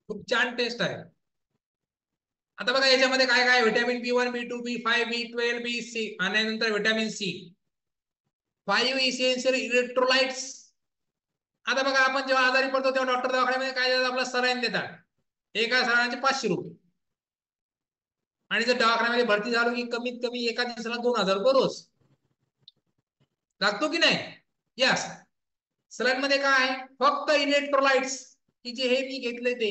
खूप छान टेस्ट आहे. आता बघा याच्यामध्ये काय काय, vitamin B1, B2, B5, B12, B6 आणि नंतर व्हिटॅमिन सी. 5 essential electrolytes. आता बघा आपण जेव्हा आजारी पडतो तेव्हा डॉक्टर दवाखान्यामध्ये काय देतात, आपल्याला सलाईन देतात. एका सलाईनचे 500 रुपये. आणि जर दवाखान्यामध्ये भरती झालो की कमीत कमी एका दिवसाला 2000 रुपये रोज लागतो की नाही. यस. सलाईन मध्ये काय आहे, फक्त इलेक्ट्रोलाइट्स की जे हे मी घेतले ते,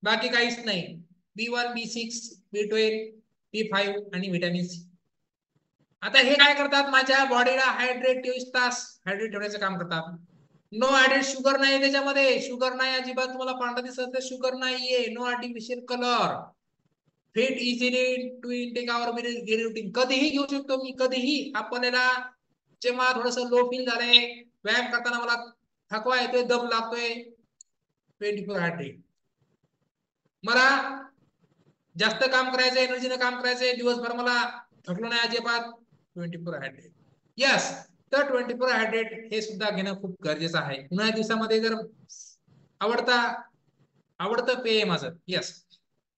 बाकी काहीच नाही. B1, B6, B12, B5 आणि व्हिटॅमिन सी. आता हे काय करतात, माझ्या बॉडीला हायड्रेट 24 तास हायड्रेट ठेवण्याचं काम करतात. नो ऍडेड शुगर नाही त्याच्यामध्ये, शुगर नाही अजिबात. तुम्हाला पांढरा दिसत तर शुगर नाहीये. No artificial colour. Fit easily to intake our daily routine. कधीही घेऊ शकतो मी, कधीही. आपल्याला जेव्हा थोडस लो फील झालंय, व्यायाम करताना मला थकवा येतोय, दम लागतोय, 24 हायड्रेट. मला जास्त काम करायचंय, एनर्जीने काम करायचंय, दिवसभर मला थकलो नाही अजिबात, 24 हायड्रेट. यस. तर 24 हायड्रेट हे सुद्धा घेणं खूप गरजेचं आहे. उन्हाळ्या दिवसामध्ये जर आवडतं पेय माझं. यस.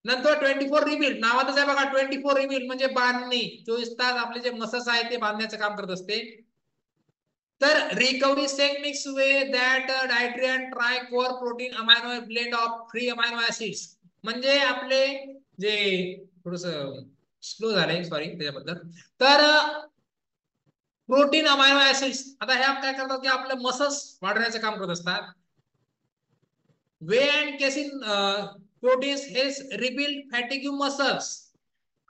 नंतर 24 रिबिल्ड नावातच आहे बघा. 24 रिबिल्ड म्हणजे बांधणी. 24 तास आपले जे मसल्स आहेत ते बांधण्याचं काम करत असते. तर recovery shake mix whey that dietary and tri core protein amino blend of free amino acids. म्हणजे आपले जे थोडस स्लो झालंय, सॉरी त्याच्याबद्दल. तर प्रोटीन अमायनो ऍसिड्स आता ह्या काय करतात की आपले मसल्स वाढवण्याचं काम करत असतात. Whey and casein proteins helps rebuild fatigue muscles.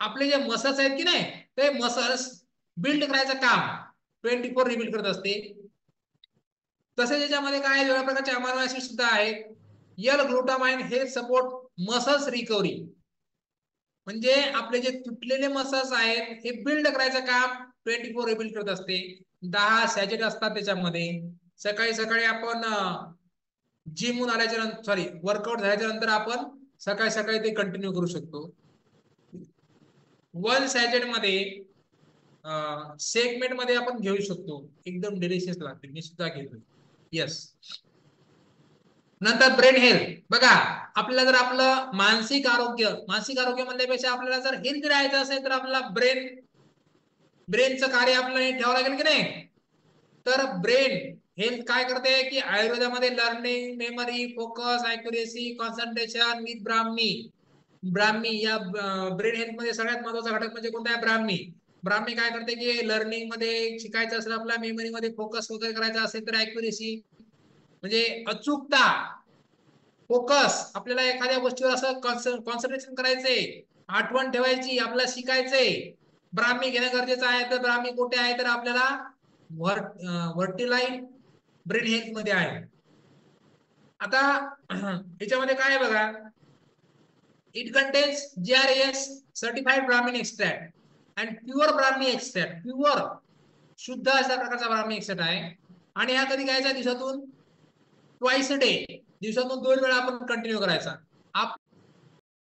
आपले जे मसल्स आहेत की नाही ते मसल्स बिल्ड करायचं काम 24 रिबिल्ड करत असते. तसेच याच्यामध्ये काय वेगळ्या प्रकारचे अमायनो ऍसिड सुद्धा आहेत. यल ग्लुटामाइन हे सपोर्ट मसल्स रिकव्हरी. म्हणजे आपले जे तुटलेले मसल्स आहेत हे बिल्ड करायचं काम 24 रिबिल्ड करत असते. 10 सॅचेट असतात त्याच्यामध्ये. सकाळी सकाळी आपण जिमहून आल्याच्या नंतर, सॉरी वर्कआउट झाल्याच्या नंतर आपण सकाळी सकाळी ते कंटिन्यू करू शकतो. 1 सॅचेट मध्ये सेगमेंट मध्ये आपण घेऊ शकतो. एकदम डिलिशियस लागते, मी सुद्धा घेतो. येस. नंतर ब्रेन हेल्थ बघा, आपल्याला जर आपलं मानसिक आरोग्य म्हणण्यापेक्षा आपल्याला जर हेल्थ राहायचं असेल तर आपल्याला ब्रेनचं कार्य आपल्याला ठेवावं लागेल की नाही. तर ब्रेन हेल्थ काय करते की आयुर्वेदामध्ये learning, memory, focus, accuracy, concentration with Brahmi या ब्रेन हेल्थ मध्ये सगळ्यात महत्वाचा घटक म्हणजे कोणता आहे? ब्राह्मी काय करते की लर्निंग मध्ये शिकायचं असेल आपल्या, मेमरी मध्ये फोकस वगैरे करायचा असेल तर अॅक्युरेसी म्हणजे अचूकता, फोकस आपल्याला एखाद्या गोष्टीवर असं कॉन्सन्ट्रेशन करायचंय, आठवण ठेवायची, आपल्याला शिकायचंय, ब्राह्मी घेणं गरजेचं आहे. तर ब्राह्मी कुठे आहे? तर आपल्याला व्हर्टिलाइन ब्रेन हेल्थ मध्ये आहे. आता याच्यामध्ये काय आहे बघा, it contains GRAS certified Brahmin extract and pure Brahmi extract, pure शुद्ध अशा प्रकारचा ब्राह्मी एक्सट्रॅक्ट आहे. आणि हा कधी घ्यायचा? दिवसातून ट्वाइस अ डे, दिवसातून 2 वेळा आपण कंटिन्यू करायचा.